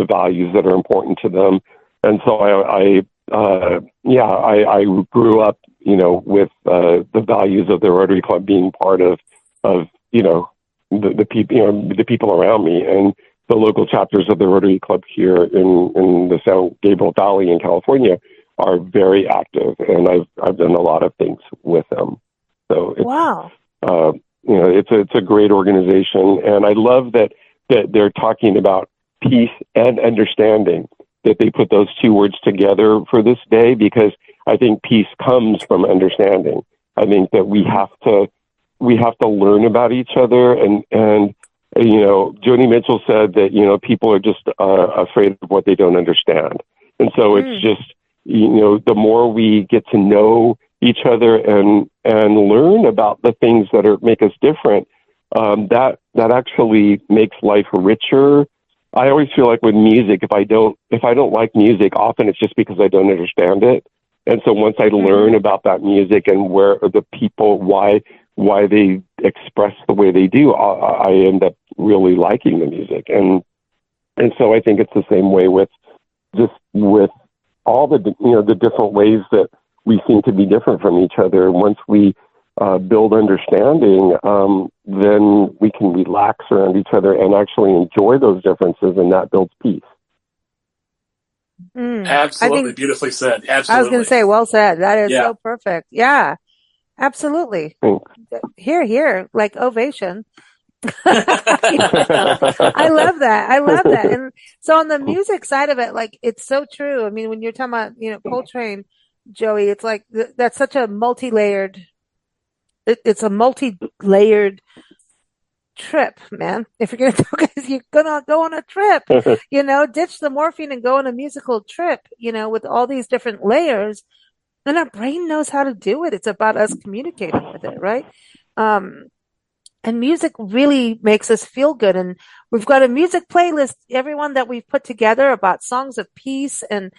values that are important to them. And so I grew up, with the values of the Rotary Club being part of the people around me, and the local chapters of the Rotary Club here in the San Gabriel Valley in California are very active, and I've done a lot of things with them. So wow. It's a great organization, and I love that they're talking about peace and understanding, that they put those two words together for this day, because I think peace comes from understanding. I think that we have to learn about each other, and Joni Mitchell said that people are just afraid of what they don't understand, and so it's just the more we get to know each other and learn about the things that make us different, that actually makes life richer. I always feel like with music, if I don't like music, often it's just because I don't understand it. And so once I learn about that music and where the people, why they express the way they do, I end up really liking the music. And so I think it's the same way with all the different ways that we seem to be different from each other. Once we build understanding, then we can relax around each other and actually enjoy those differences, and that builds peace. Absolutely. Beautifully said. Absolutely. I was going to say, well said. That is so perfect. Yeah, absolutely. Thanks. Here, like ovation. I love that. And so on the music side of it, like, it's so true. I mean, when you're talking about, Coltrane, Joey, it's like, that's such a multi-layered, it's a multi-layered trip, man. If you're gonna go on a trip, ditch the morphine and go on a musical trip, with all these different layers. And our brain knows how to do it. It's about us communicating with it, right? And music really makes us feel good. And we've got a music playlist, everyone, that we've put together about songs of peace. And,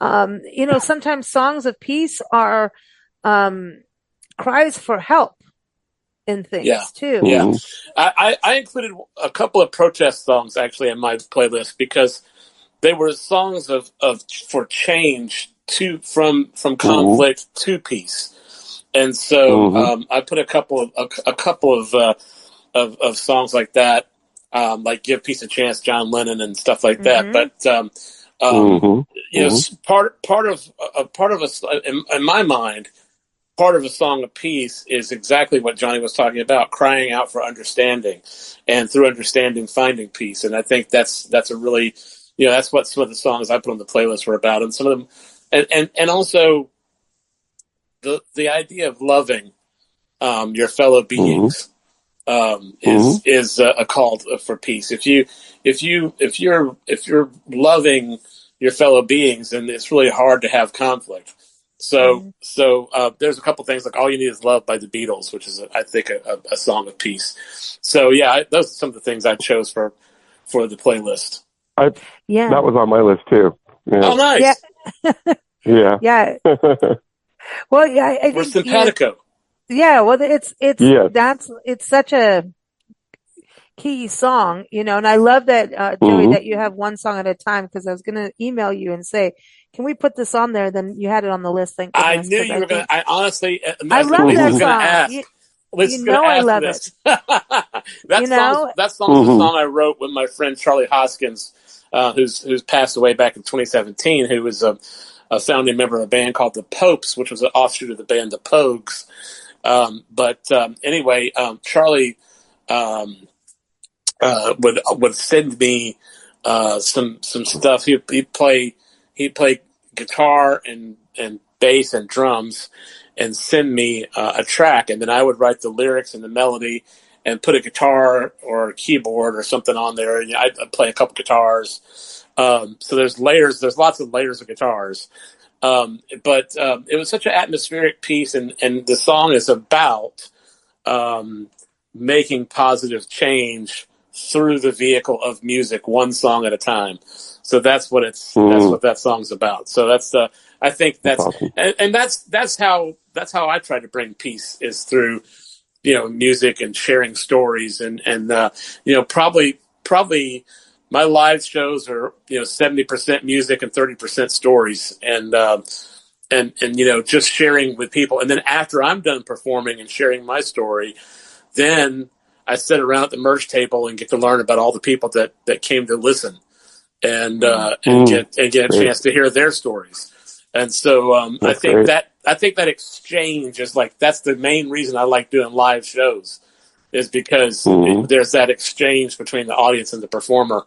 sometimes songs of peace are cries for help in things too. Yeah. I included a couple of protest songs actually in my playlist, because they were songs for change from conflict to peace. And so I put a couple of songs like that, like "Give Peace a Chance," John Lennon, and stuff like that. But part of in my mind, part of a song of peace is exactly what Johnny was talking about: crying out for understanding, and through understanding, finding peace. And I think that's a really, that's what some of the songs I put on the playlist were about, and some of them, and also the idea of loving your fellow beings is a call for peace. If you're loving your fellow beings, then it's really hard to have conflict. So there's a couple things, like "All You Need Is Love" by the Beatles, which is I think a song of peace. So those are some of the things I chose for the playlist. That was on my list too. Yeah. Oh, nice. Yeah. Well, I think we're simpatico. Well, it's such a, key song, and I love that, Joey, that you have one song at a time, because I was going to email you and say, can we put this on there? Then you had it on the list. Thank I goodness. knew you were going to, I honestly, I love that Lisa's going to song. ask. Lisa's going to I ask love this. it. That song's a song I wrote with my friend Charlie Hoskins, who's passed away back in 2017, who was a founding member of a band called the Popes, which was an offshoot of the band the Pogues. Anyway, Charlie would send me some stuff. He'd play guitar and bass and drums, and send me a track, and then I would write the lyrics and the melody, and put a guitar or a keyboard or something on there. And I'd play a couple guitars. So there's layers. There's lots of layers of guitars. But it was such an atmospheric piece, and the song is about making positive change through the vehicle of music, one song at a time. So that's what that's what that song's about. So that's I think that's awesome. And that's how I try to bring peace, is through music and sharing stories, and probably my live shows are 70% music and 30% stories, and just sharing with people. And then after I'm done performing and sharing my story, then I sit around at the merch table and get to learn about all the people that came to listen, and get a chance to hear their stories. And so I think that exchange is that's the main reason I like doing live shows, is because there's that exchange between the audience and the performer,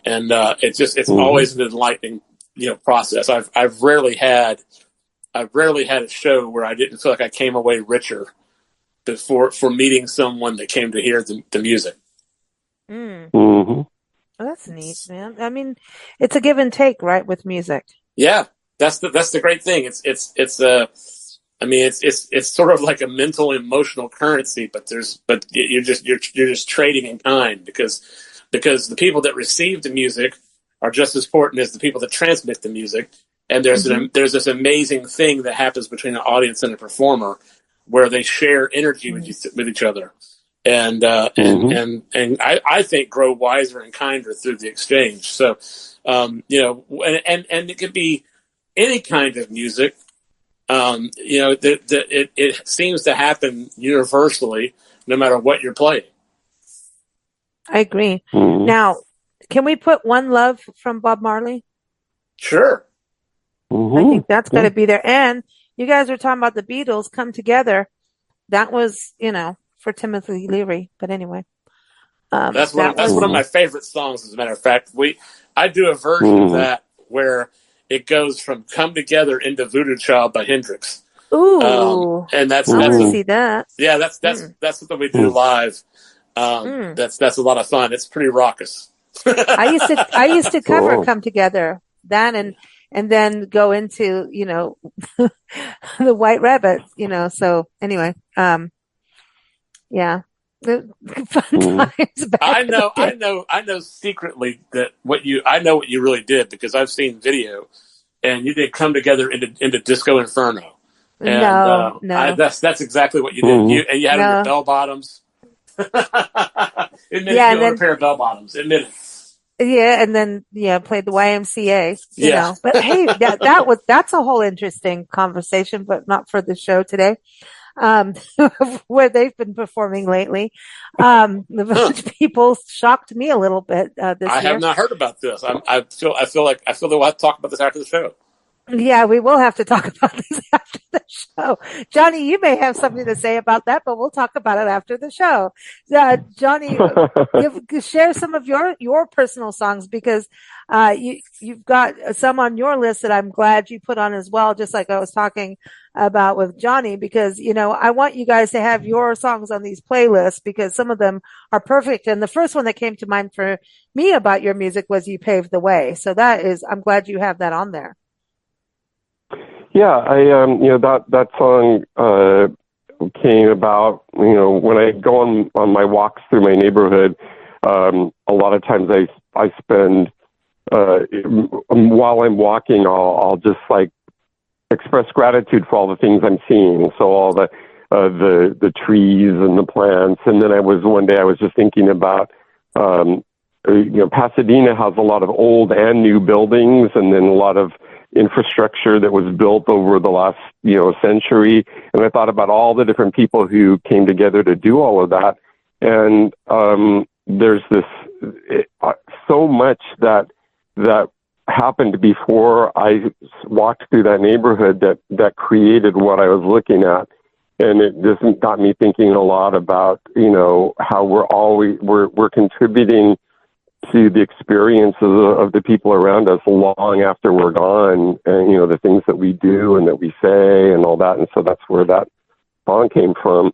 and it's always an enlightening process. I've rarely had a show where I didn't feel like I came away richer for meeting someone that came to hear the music. Well, that's neat, man. I mean, it's a give and take, right, with music. Yeah, that's the great thing. It's sort of like a mental, emotional currency, but you're just trading in kind, because the people that receive the music are just as important as the people that transmit the music. And there's this amazing thing that happens between an audience and a performer, where they share energy with each other, and I think grow wiser and kinder through the exchange. So, and it could be any kind of music. It seems to happen universally, no matter what you're playing. I agree. Now, can we put One Love from Bob Marley? Sure. I think that's got to be there. And you guys were talking about the Beatles come together. That was, for Timothy Leary. But anyway, that's one of my favorite songs. As a matter of fact, I do a version of that where it goes from "Come Together" into "Voodoo Child" by Hendrix. Ooh, and I want to see that. Yeah, that's something we do live. That's a lot of fun. It's pretty raucous. I used to cover "Come Together," that and then go into, the White Rabbit, so anyway, yeah, fun times back. I know secretly that I know what you really did, because I've seen video, and you did "Come Together" into Disco Inferno. And, no. That's exactly what you did. You had on your bell bottoms. Admit you own a pair of bell bottoms. Admit it. Yeah, and then played the YMCA. You know, but hey, that's a whole interesting conversation, but not for the show today. Where they've been performing lately, the Village People shocked me a little bit this year. I have not heard about this. I feel that we'll have to talk about this after the show. Yeah, we will have to talk about this after the show. Johnny, you may have something to say about that, but we'll talk about it after the show. Johnny, share some of your personal songs, because you've got some on your list that I'm glad you put on as well, just like I was talking about with Johnny, because, I want you guys to have your songs on these playlists, because some of them are perfect. And the first one that came to mind for me about your music was "You Paved the Way." So I'm glad you have that on there. Yeah, that song came about, when I go on my walks through my neighborhood. A lot of times I spend, while I'm walking, I'll just express gratitude for all the things I'm seeing. So all the trees and the plants. And then one day I was just thinking about Pasadena has a lot of old and new buildings, and then a lot of infrastructure that was built over the last, century. And I thought about all the different people who came together to do all of that. And there's so much that happened before I walked through that neighborhood that created what I was looking at. And it just got me thinking a lot about, how we're contributing to the experiences of the people around us long after we're gone, and, the things that we do and that we say and all that. And so that's where that song came from.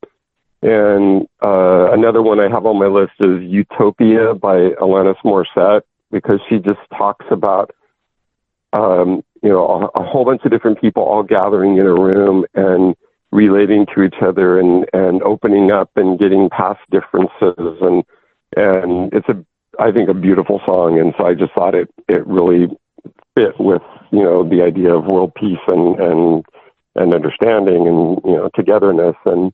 And another one I have on my list is Utopia by Alanis Morissette, because she just talks about, a whole bunch of different people all gathering in a room and relating to each other and opening up and getting past differences. And it's I think a beautiful song. And so I just thought it really fit with, the idea of world peace and understanding and, togetherness. And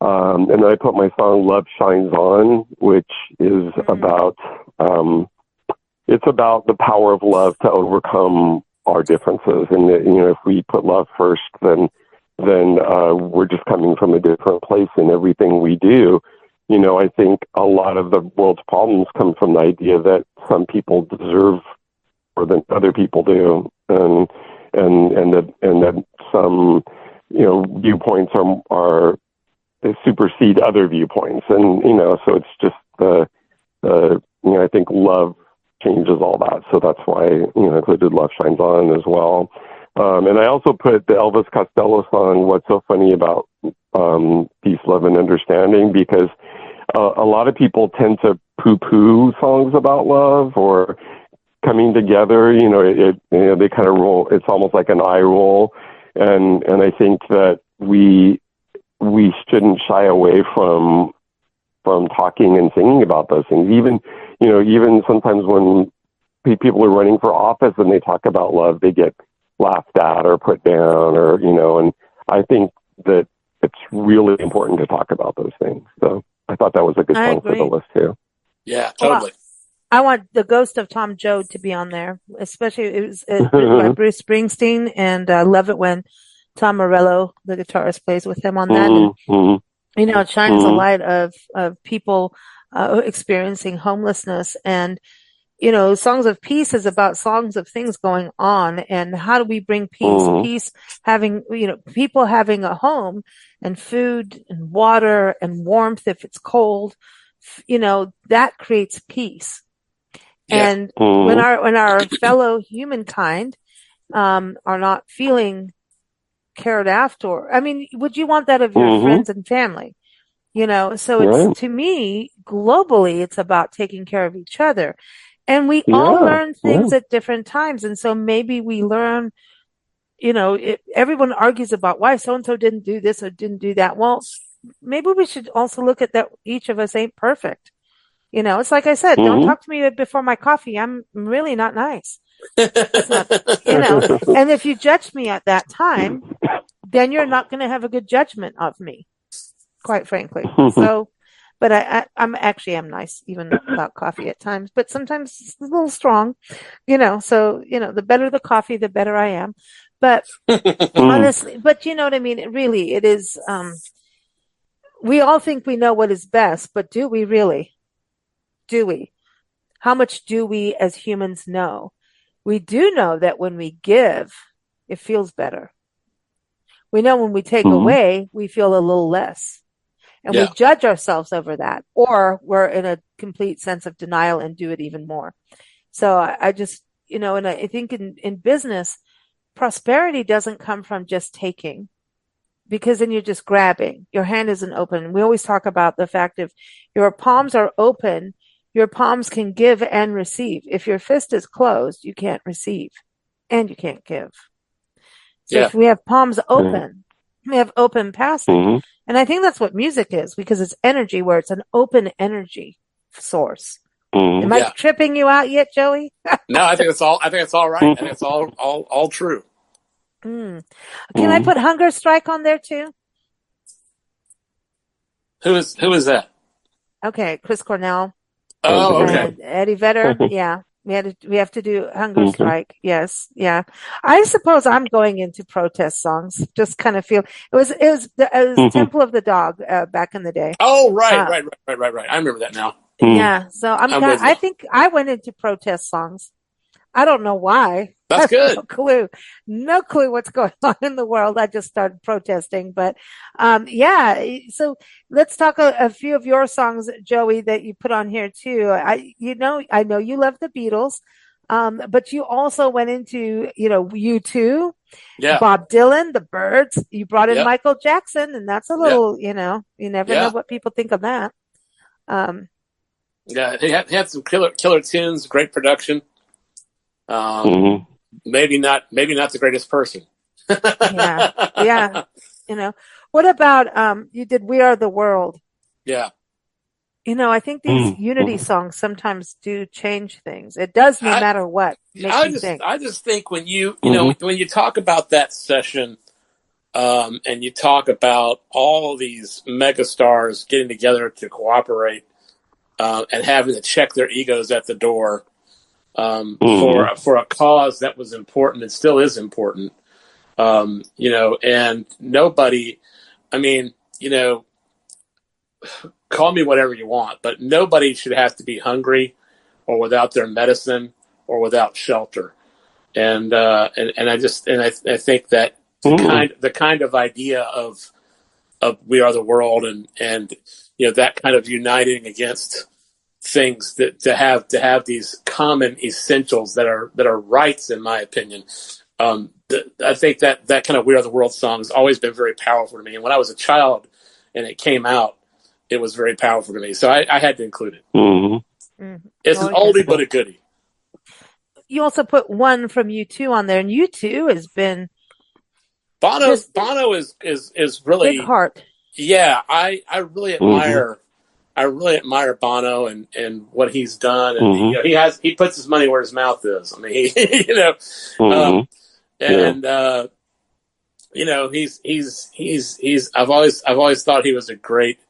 then I put my song Love Shines On, which is about, it's about the power of love to overcome our differences. And, if we put love first, then we're just coming from a different place in everything we do. I think a lot of the world's problems come from the idea that some people deserve more than other people do, and that some viewpoints are they supersede other viewpoints, and so it's just I think love changes all that. So that's why I included Love Shines On as well. And I also put the Elvis Costello song, What's So Funny About Peace, Love, and Understanding, because a lot of people tend to poo-poo songs about love or coming together. They kind of roll. It's almost like an eye roll. And I think that we shouldn't shy away from talking and singing about those things. Even sometimes when people are running for office and they talk about love, they get laughed at or put down, or and I think that it's really important to talk about those things. So I thought that was a good song for the list too. Yeah, totally. Well, I want The Ghost of Tom Joad to be on there, especially it was written by Bruce Springsteen, and I love it when Tom Morello, the guitarist, plays with him on that. And, it shines a light of people experiencing homelessness. And Songs of Peace is about songs of things going on, and how do we bring peace? Peace having, people having a home and food and water and warmth if it's cold, that creates peace. Yeah. And when our fellow humankind are not feeling cared after, would you want that of your friends and family? So it's, to me, globally, it's about taking care of each other. And we all learn things at different times. And so maybe we learn, everyone argues about why so-and-so didn't do this or didn't do that. Well, maybe we should also look at that. Each of us ain't perfect. It's like I said, don't talk to me before my coffee. I'm really not nice. It's not, and if you judge me at that time, then you're not going to have a good judgment of me, quite frankly. So, but I'm nice even about coffee at times, but sometimes it's a little strong, so, the better the coffee, the better I am. But honestly, but you know what I mean? It is, we all think we know what is best, but do we really? Do we? How much do we as humans know? We do know that when we give, it feels better. We know when we take away, we feel a little less. And we judge ourselves over that, or we're in a complete sense of denial and do it even more. So I just, and I think in business, prosperity doesn't come from just taking, because then you're just grabbing. Your hand isn't open. We always talk about the fact if your palms are open, your palms can give and receive. If your fist is closed, you can't receive and you can't give. So if we have palms open, we have open passage. And I think that's what music is, because it's energy, where it's an open energy source. Am I tripping you out yet, Joey? No, I think it's all right. I think it's all true. Can I put Hunger Strike on there too? Who is that? Okay, Chris Cornell. Oh, okay. Eddie Vedder. Yeah. We have to do hunger strike. Yes. Yeah. I suppose I'm going into protest songs. Just kind of feel it was Temple of the Dog back in the day. Oh, right. I remember that now. Yeah. So with you. I think I went into protest songs. I don't know why. That's good. No clue what's going on in the world. I just started protesting, but, yeah. So let's talk a few of your songs, Joey, that you put on here too. I know you love the Beatles. But you also went into, U2, Bob Dylan, the Byrds. You brought in Michael Jackson, and that's a little, you never know what people think of that. He had some killer tunes, great production. Maybe not the greatest person. Yeah. What about you did "We Are the World"? Yeah. I think these unity songs sometimes do change things. It does, no matter what. I just think when you when you talk about that session, and you talk about all these megastars getting together to cooperate, and having to check their egos at the door. For a cause that was important and still is important, and nobody, call me whatever you want, but nobody should have to be hungry or without their medicine or without shelter. And I think that the kind of idea of "We Are the World" and that kind of uniting against things that to have these common essentials that are rights, in my opinion. I think that kind of "We Are the World" song has always been very powerful to me. And when I was a child and it came out, it was very powerful to me. So I had to include it. It's an oldie but a goodie. You also put one from U2 on there, and U2 has been Bono is really big heart. Yeah, I really admire. I really admire Bono and what he's done, and he puts his money where his mouth is. I mean, he's. I've always thought he was a great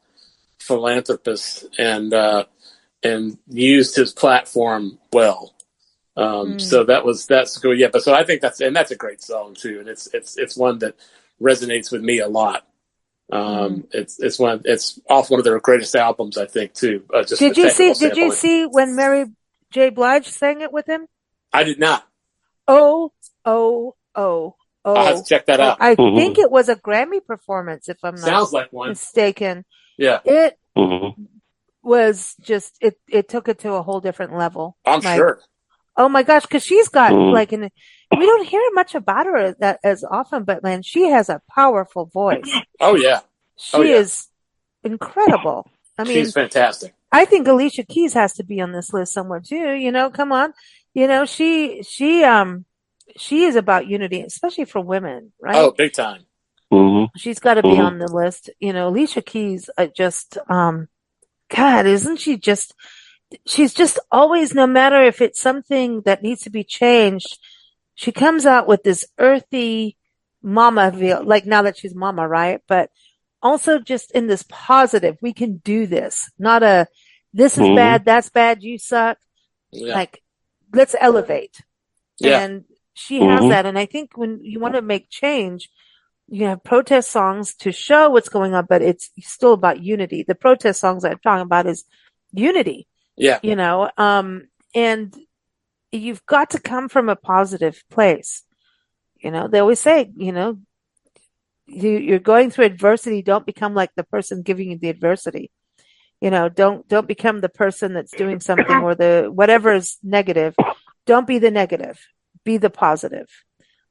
philanthropist and used his platform well. So that's good. Yeah, but so I think that's a great song too, and it's one that resonates with me a lot. It's off one of their greatest albums, I think, too. Did you see when Mary J. Blige sang it with him? I did not. Oh. I'll have to check that out. I think it was a Grammy performance, if I'm not mistaken. Yeah. It was just, it took it to a whole different level. I'm sure. Oh my gosh, because she's got we don't hear much about her that as often, but man, she has a powerful voice. Oh yeah, she is incredible. I mean, she's fantastic. I think Alicia Keys has to be on this list somewhere too. Come on, she is about unity, especially for women, right? Oh, big time. She's got to be on the list. Alicia Keys, God, isn't she just? She's just always, no matter if it's something that needs to be changed, she comes out with this earthy mama feel, like now that she's mama, right? But also just in this positive, we can do this. Not this is bad, that's bad, you suck. Yeah. Like, let's elevate. Yeah. And she has that. And I think when you want to make change, you have protest songs to show what's going on, but it's still about unity. The protest songs I'm talking about is unity. Yeah. And you've got to come from a positive place. They always say, you're going through adversity. Don't become like the person giving you the adversity. Don't become the person that's doing something or whatever is negative. Don't be the negative. Be the positive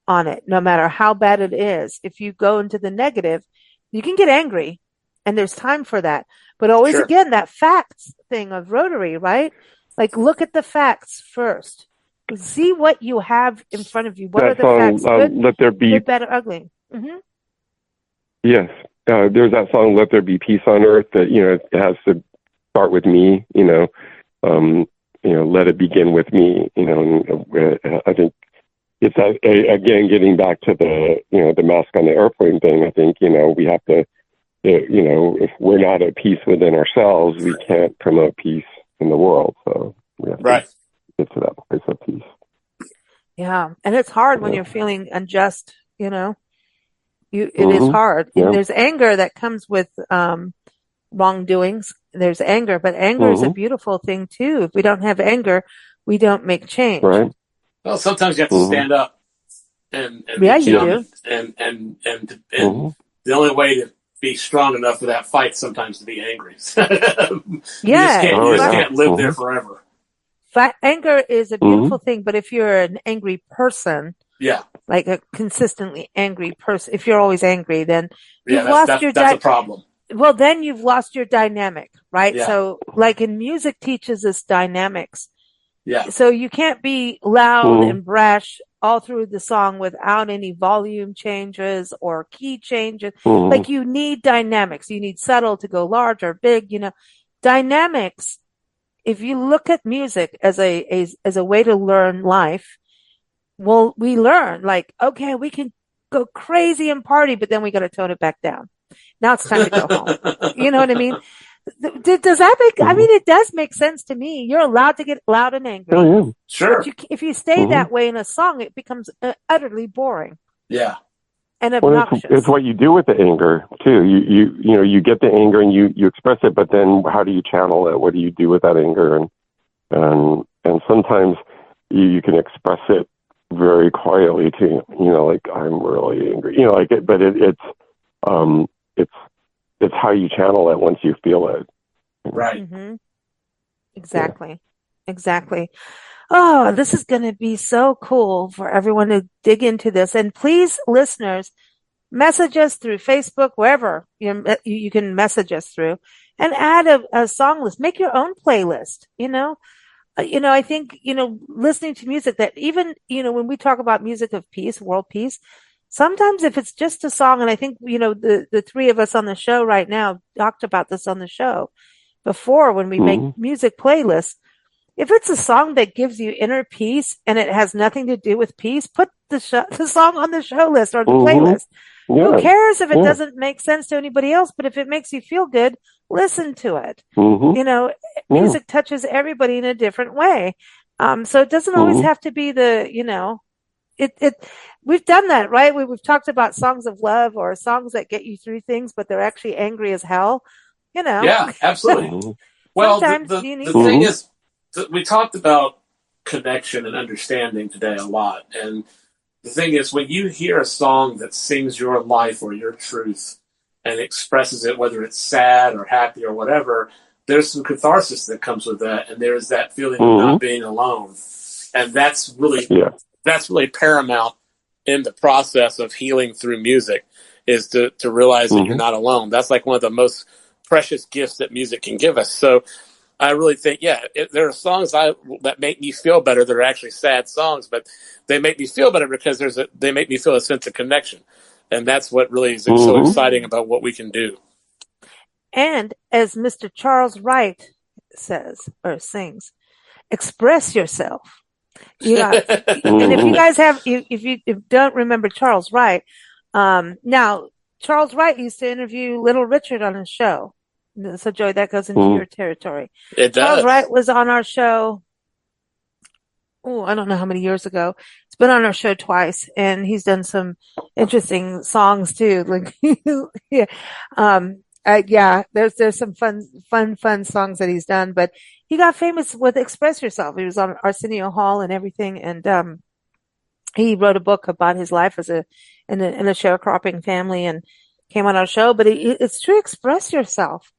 on it. No matter how bad it is. If you go into the negative, you can get angry, and there's time for that. But always, again, that facts thing of Rotary, right? Like, look at the facts first. See what you have in front of you. What are the facts? Good, Let There Be. Good, bad, or ugly. Mm-hmm. Yes. There's that song, Let There Be Peace on Earth, that, it has to start with me, let it begin with me, I think it's, again, getting back to the mask on the airplane thing. I think, we have to, if we're not at peace within ourselves, we can't promote peace in the world. So we have Right. to get to that place of peace. Yeah. And it's hard when you're feeling unjust, you know, it is Mm-hmm. hard. Yeah. And there's anger that comes with, wrongdoings. There's anger, but anger is a Mm-hmm. beautiful thing too. If we don't have anger, we don't make change. Right. Well, sometimes you have to Mm-hmm. stand up and Yeah, be you counted, do. and Mm-hmm. the only way to be strong enough for that fight sometimes to be angry. Yeah. Oh, You just yeah. can't live there Mm-hmm. forever. Anger is a Mm-hmm. beautiful thing, but if you're an angry person, Yeah, like a consistently angry person, if you're always angry, then yeah, you've lost your that's a problem. well, then you've lost your dynamic, right? Yeah, So like in music teaches us dynamics. yeah, So you can't be loud Mm-hmm. and brash all through the song without any volume changes or key changes. Mm-hmm. Like you need dynamics. You need subtle to go large or big, you know. Dynamics, if you look at music as a way to learn life, well, we learn like, okay, we can go crazy and party, but then we got to tone it back down. Now it's time to go home. You know what I mean? Does that make, I Mm-hmm. mean, it does make sense to me. You're allowed to get loud and angry, Oh, yeah. sure. but if you stay Mm-hmm. that way in a song, it becomes utterly boring Yeah, and Well, obnoxious. it's what you do with the anger too. You know, you get the anger and you express it, but then how do you channel it? What do you do with that anger? And sometimes you can express it very quietly too. You know, like I'm really angry. You know, like it, but it's how you channel it once you feel it. right. Mm-hmm. Exactly. Yeah. Exactly. Oh, this is going to be so cool for everyone to dig into this. And please, listeners, message us through Facebook, wherever you can message us through, and add a song list. Make your own playlist. You know, I think listening to music that even when we talk about music of peace, world peace, sometimes if it's just a song, and I think the three of us on the show right now talked about this on the show before when we Mm-hmm. make music playlists. If it's a song that gives you inner peace and it has nothing to do with peace, put the song on the show list or the Mm-hmm. playlist. Yeah. Who cares if it Yeah. doesn't make sense to anybody else? But if it makes you feel good, listen to it. Mm-hmm. Yeah. Music touches everybody in a different way. So it doesn't always Mm-hmm. have to be we've done that, right? We've talked about songs of love or songs that get you through things, but they're actually angry as hell. Yeah, absolutely. Mm-hmm. Well, Sometimes you need the thing is, we talked about connection and understanding today a lot. And the thing is, when you hear a song that sings your life or your truth and expresses it, whether it's sad or happy or whatever, there's some catharsis that comes with that. And there is that feeling of not being alone. And that's really paramount in the process of healing through music, is to realize that you're not alone. That's like one of the most precious gifts that music can give us. So I really think, there are songs that make me feel better that are actually sad songs, but they make me feel better because they make me feel a sense of connection. And that's what really is so exciting about what we can do. And as Mr. Charles Wright says or sings, express yourself. And if you guys if you don't remember Charles Wright, now Charles Wright used to interview Little Richard on his show. So Joey, that goes into your territory. It does. Charles Wright was on our show. Oh, I don't know how many years ago. It's been on our show twice, and he's done some interesting songs too. Like, there's some fun songs that he's done, but he got famous with Express Yourself. He was on Arsenio Hall and everything. And, he wrote a book about his life in a sharecropping family and came on our show, but it's true. Express yourself.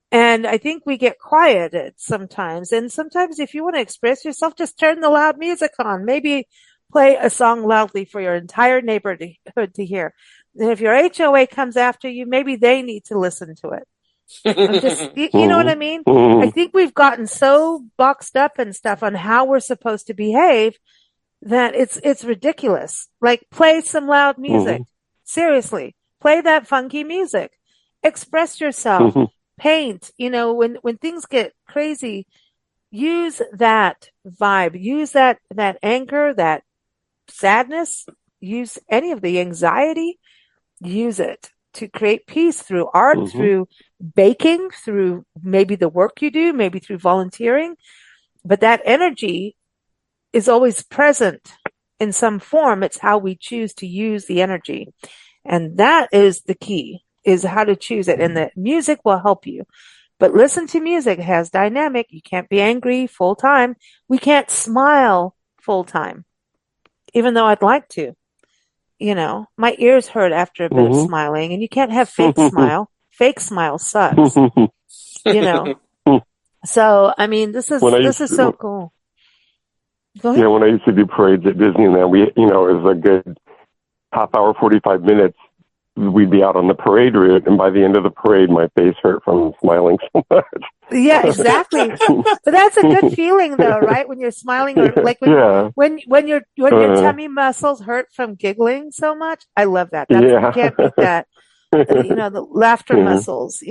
And I think we get quieted sometimes. And sometimes if you want to express yourself, just turn the loud music on. Maybe play a song loudly for your entire neighborhood to hear. And if your HOA comes after you, maybe they need to listen to it. You know what I mean? I think we've gotten so boxed up and stuff on how we're supposed to behave that it's ridiculous. Like, play some loud music. Seriously. Play that funky music. Express yourself. Paint. When things get crazy, use that vibe. Use that anger, that sadness. Use any of the anxiety. Use it to create peace through art, through baking, through maybe the work you do, maybe through volunteering, but that energy is always present in some form. It's how we choose to use the energy. And that is the key, is how to choose it. And the music will help you. But listen to music. It has dynamic. You can't be angry full time. We can't smile full time, even though I'd like to. You know, my ears hurt after a bit of smiling, and you can't have fake smile. Fake smile sucks. You know. So, I mean, this is so cool. Go ahead. Yeah, when I used to do parades at Disneyland, it was a good half hour, 45 minutes. We'd be out on the parade route, and by the end of the parade, my face hurt from smiling so much. Yeah, exactly. But that's a good feeling, though, right? When you're smiling, or like when your tummy muscles hurt from giggling so much. I love that. You can't beat that. The laughter muscles.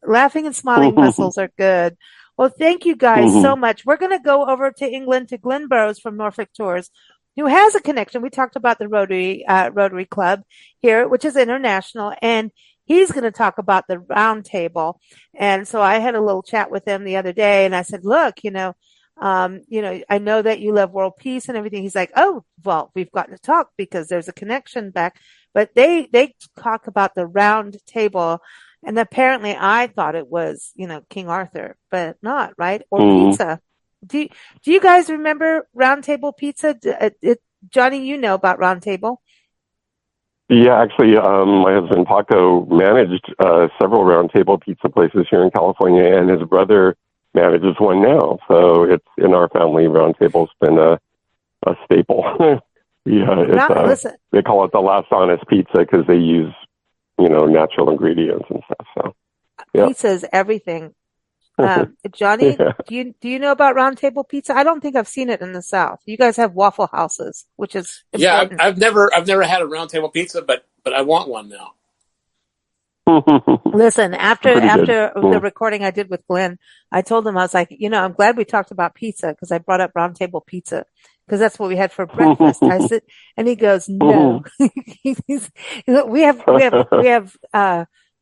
Laughing and smiling muscles are good. Well, thank you guys so much. We're going to go over to England to Glenn Burrows from Norfolk Tours, who has a connection. We talked about the Rotary Club here, which is international, and he's going to talk about the round table. And so I had a little chat with him the other day, and I said, look, I know that you love world peace and everything. He's like, oh, well, we've got to talk because there's a connection back. But they talk about the round table. And apparently I thought it was, King Arthur, but not, right? Or pizza. Do you guys remember Round Table Pizza? Johnny, you know about Round Table. Yeah, actually, my husband Paco managed several Round Table Pizza places here in California, and his brother manages one now. So it's in our family. Round Table's been a staple. Listen, they call it the last honest pizza because they use, natural ingredients and stuff. So pizza is everything. Johnny, do you know about Round Table Pizza? I don't think I've seen it in the South. You guys have Waffle Houses, which is important. I've never had a Round Table Pizza, but I want one now. Listen, after the recording I did with Glenn, I told him, I was like, I'm glad we talked about pizza because I brought up Round Table Pizza because that's what we had for breakfast. I said, and he goes, no, we have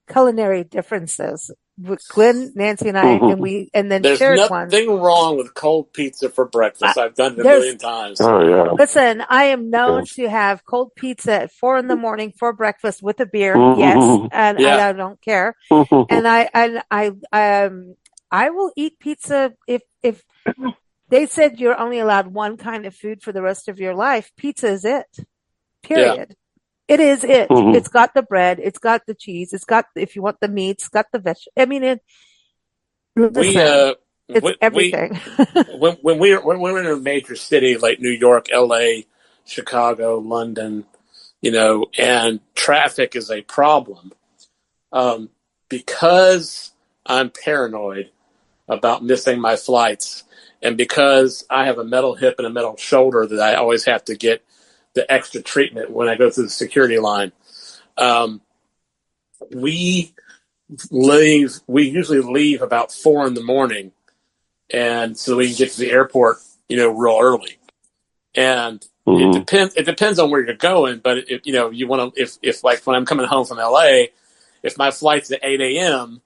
culinary differences. With Glenn, Nancy, and I, and then there's shared nothing wrong with cold pizza for breakfast. I've done it a million times. Oh yeah. Listen, I am known to have cold pizza at 4 a.m. for breakfast with a beer. Yes, and I don't care. And I will eat pizza if they said you're only allowed one kind of food for the rest of your life. Pizza is it. Period. Yeah. It is it. It's got the bread. It's got the cheese. It's got, if you want the meat, it's got the vegetables. I mean, it's everything. when we're in a major city like New York, LA, Chicago, London, and traffic is a problem. Because I'm paranoid about missing my flights, and because I have a metal hip and a metal shoulder that I always have to get the extra treatment when I go through the security line. We usually leave about 4 a.m. and so we can get to the airport, real early. And it depends on where you're going, but if you want to, if like when I'm coming home from LA, if my flight's at 8 a.m.,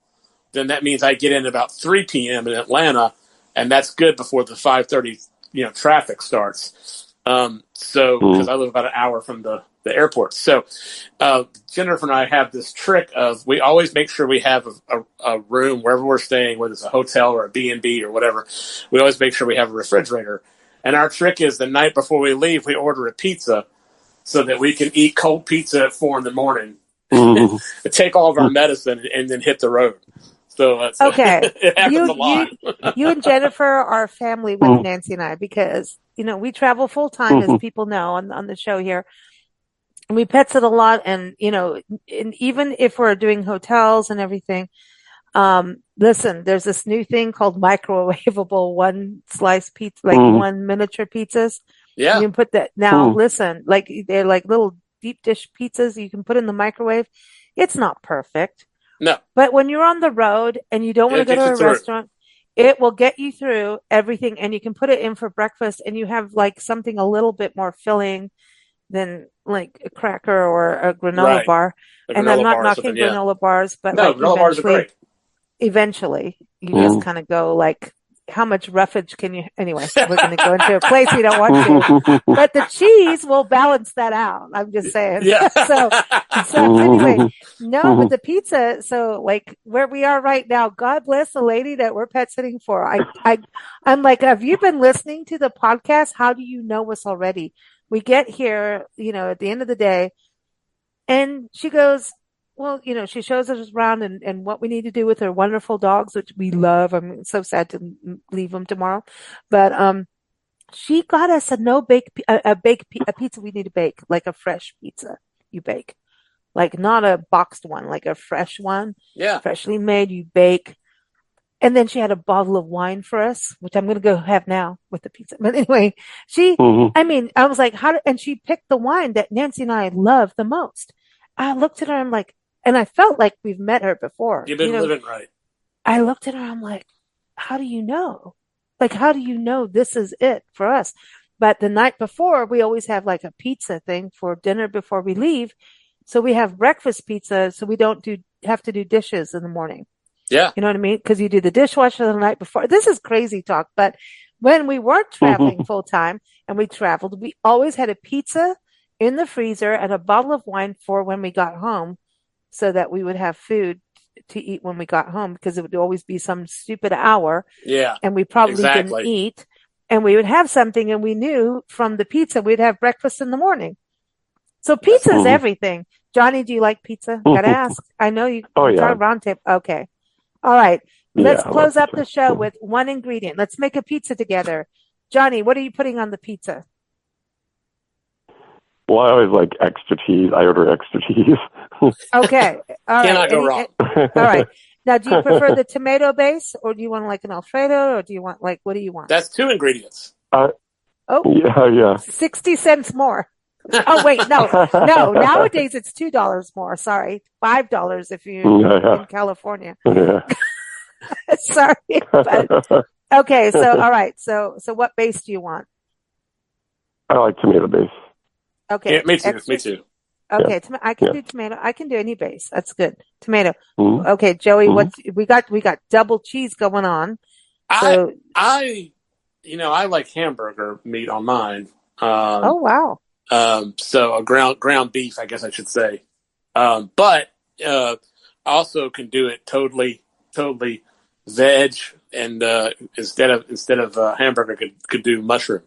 then that means I get in about 3 p.m. in Atlanta, and that's good before the 5:30, traffic starts. Because I live about an hour from the airport. So Jennifer and I have this trick of we always make sure we have a room wherever we're staying, whether it's a hotel or a B&B or whatever. We always make sure we have a refrigerator. And our trick is the night before we leave, we order a pizza so that we can eat cold pizza at 4 a.m, take all of our medicine, and then hit the road. So okay. It happens a lot. You and Jennifer are family with Nancy and I because, we travel full time, as people know on the show here. And we pets it a lot. And, and even if we're doing hotels and everything, listen, there's this new thing called microwavable one slice pizza, like one miniature pizzas. Yeah. You can put that now, listen, like they're like little deep dish pizzas you can put in the microwave. It's not perfect. No. But when you're on the road and you don't want to go to a restaurant, it will get you through everything, and you can put it in for breakfast, and you have like something a little bit more filling than like a cracker or a granola bar. And I'm not knocking granola bars, but no, granola bars are great. eventually you just kind of go like, how much roughage can you, anyway, we're going to go into a place we don't want to, but the cheese will balance that out. I'm just saying. Yeah. So anyway, no, but the pizza. So like where we are right now, God bless the lady that we're pet sitting for. I'm like, have you been listening to the podcast? How do you know us already? We get here, at the end of the day, and she goes, well, she shows us around and what we need to do with her wonderful dogs, which we love. I'm so sad to leave them tomorrow, but she got us a pizza we need to bake, like a fresh pizza you bake, like not a boxed one, like a fresh one, freshly made, you bake. And then she had a bottle of wine for us, which I'm going to go have now with the pizza. But anyway, I was like, and she picked the wine that Nancy and I love the most. I looked at her, I'm like, and I felt like we've met her before. You've been living right. I looked at her, I'm like, how do you know? Like, how do you know this is it for us? But the night before, we always have like a pizza thing for dinner before we leave. So we have breakfast pizza, so we don't have to do dishes in the morning. Yeah. You know what I mean? Because you do the dishwasher the night before. This is crazy talk. But when we weren't traveling full time and we traveled, we always had a pizza in the freezer and a bottle of wine for when we got home, so that we would have food to eat when we got home, because it would always be some stupid hour. Yeah. And we probably didn't eat, and we would have something, and we knew from the pizza we'd have breakfast in the morning. So pizza is everything. Johnny, do you like pizza? Gotta ask. I know you. Oh, yeah. Round table. Okay. All right. Let's close up the show with one ingredient. Let's make a pizza together. Johnny, what are you putting on the pizza? Well, I always like extra cheese. I order extra cheese. Okay. All Cannot go wrong. All right. Now, do you prefer the tomato base, or do you want like an Alfredo, or do you want what do you want? That's 2 ingredients. Yeah. 60 cents more. Oh, wait, no. Nowadays it's $2 more. Sorry. $5 if you're in California. Yeah. Sorry. But, okay. So, all right. So what base do you want? I like tomato base. Okay. Yeah, me too. Okay. Yeah. I can do tomato. I can do any base. That's good. Tomato. Mm-hmm. Okay. Joey, what we got double cheese going on. So I like hamburger meat on mine. Oh, wow. So a ground beef, I guess I should say. But also can do it totally veg, and instead of hamburger could do mushroom.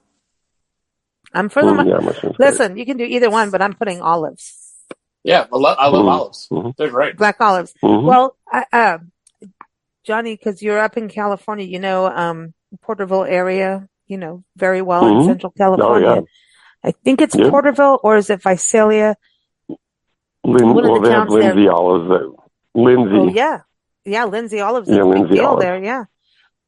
I'm for the mushrooms. Listen, you can do either one, but I'm putting olives. Yeah, I love olives. They're great. Black olives. Well, Johnny, because you're up in California, Porterville area, very well in Central California. Oh, yeah. I think it's Porterville, or is it Visalia? One of the they have towns there. Lindsay olives. Lindsay. Oh, yeah. Yeah, Lindsay olives is a big Lindsay deal olives. there, yeah.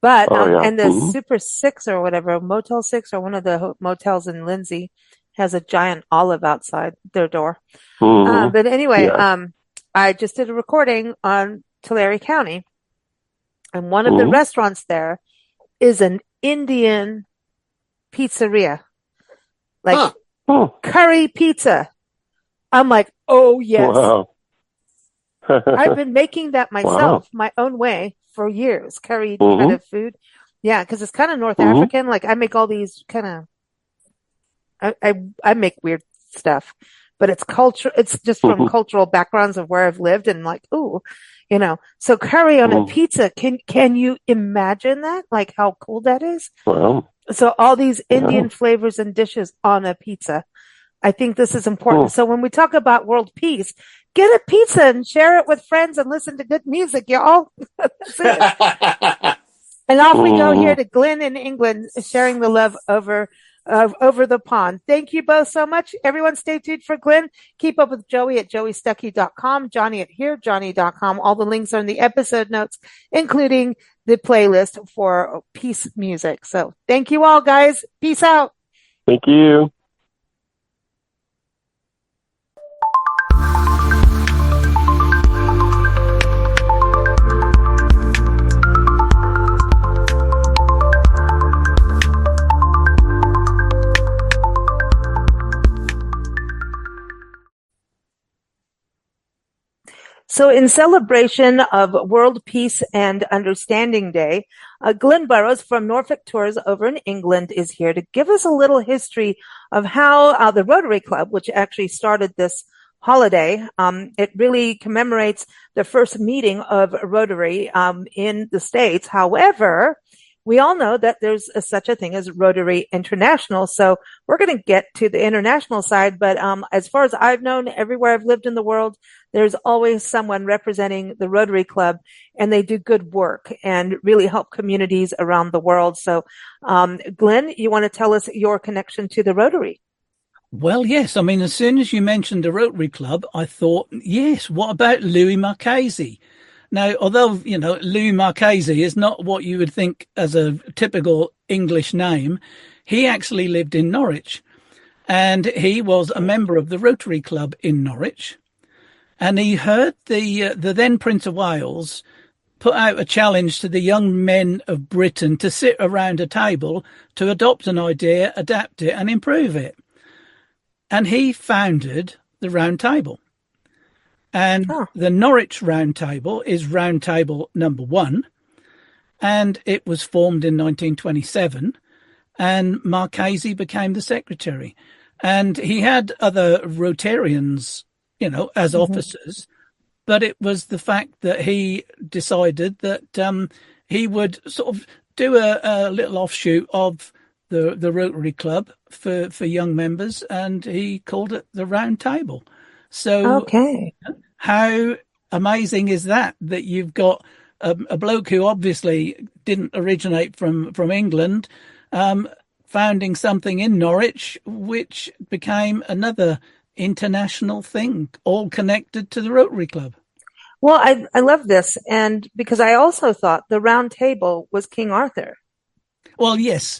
But, and the Mhm. Super 6 or whatever, Motel 6 or one of the motels in Lindsay has a giant olive outside their door. But anyway, I just did a recording on Tulare County, and one of the restaurants there is an Indian pizzeria, like curry pizza. I'm like, oh yes. Wow. I've been making that myself, my own way for years. Curry kind of food. Yeah, because it's kind of North African. Like I make all these kind of, I make weird stuff, but it's culture. It's just from cultural backgrounds of where I've lived, and like, ooh, so curry on a pizza. Can you imagine that? Like how cool that is? Wow. So all these Indian flavors and dishes on a pizza. I think this is important. So when we talk about world peace, get a pizza and share it with friends and listen to good music, y'all. That's it. And off we go here to Glenn in England, sharing the love over the pond. Thank you both so much. Everyone stay tuned for Glenn. Keep up with Joey at joeystuckey.com, Johnny at herejohnny.com. All the links are in the episode notes, including the playlist for peace music. So thank you all, guys. Peace out. Thank you. So in celebration of World Peace and Understanding Day, Glenn Burrows from Norfolk Tours over in England is here to give us a little history of how the Rotary Club, which actually started this holiday, it really commemorates the first meeting of Rotary in the States. However, we all know that there's such a thing as Rotary International. So we're going to get to the international side. But as far as I've known, everywhere I've lived in the world, there's always someone representing the Rotary Club, and they do good work and really help communities around the world. So, Glenn, you want to tell us your connection to the Rotary? Well, yes. I mean, as soon as you mentioned the Rotary Club, I thought, yes, what about Louis Marchese? Now, although, Louis Marchese is not what you would think as a typical English name, he actually lived in Norwich, and he was a member of the Rotary Club in Norwich. And he heard the then Prince of Wales put out a challenge to the young men of Britain to sit around a table to adopt an idea, adapt it, and improve it. And he founded the Round Table. And the Norwich Round Table is Round Table number 1. And it was formed in 1927. And Marchese became the secretary. And he had other Rotarians, as officers. But it was the fact that he decided that he would sort of do a little offshoot of the Rotary Club for young members. And he called it the Round Table. So how amazing is that you've got a bloke who obviously didn't originate from England, founding something in Norwich, which became another international thing, all connected to the Rotary Club. Well, I love this. And because I also thought the Round Table was King Arthur. Well, yes,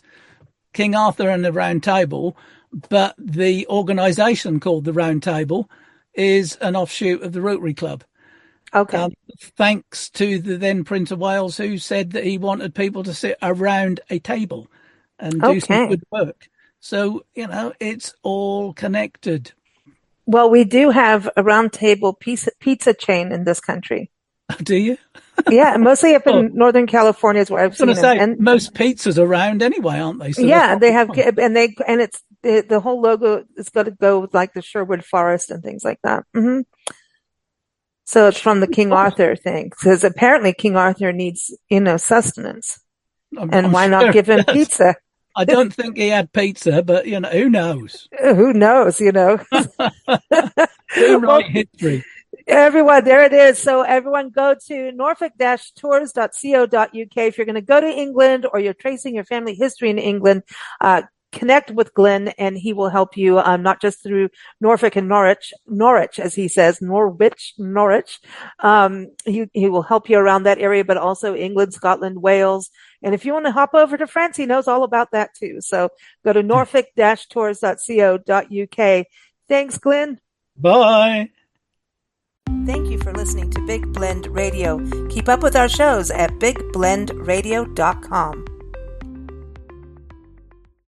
King Arthur and the Round Table, but the organisation called the Round Table is an offshoot of the Rotary Club. Okay. Thanks to the then Prince of Wales, who said that he wanted people to sit around a table and do some good work. So, it's all connected. Well, we do have a Round Table pizza chain in this country. Do you? Yeah, mostly up in Northern California is where I've seen them. And most pizzas are round anyway, aren't they? So yeah, they have, and it's the whole logo is going to go with like the Sherwood Forest and things like that. Mm-hmm. So it's from the King Arthur thing, because apparently King Arthur needs, sustenance, and why not give him pizza? I don't think he had pizza, but who knows? Who knows? Who write history? Everyone, there it is. So everyone go to norfolk-tours.co.uk. If you're going to go to England or you're tracing your family history in England, connect with Glenn and he will help you, not just through Norfolk and Norwich, as he says, Norwich. He will help you around that area, but also England, Scotland, Wales. And if you want to hop over to France, he knows all about that too. So go to norfolk-tours.co.uk. Thanks, Glenn. Bye. Thank you for listening to Big Blend Radio. Keep up with our shows at bigblendradio.com.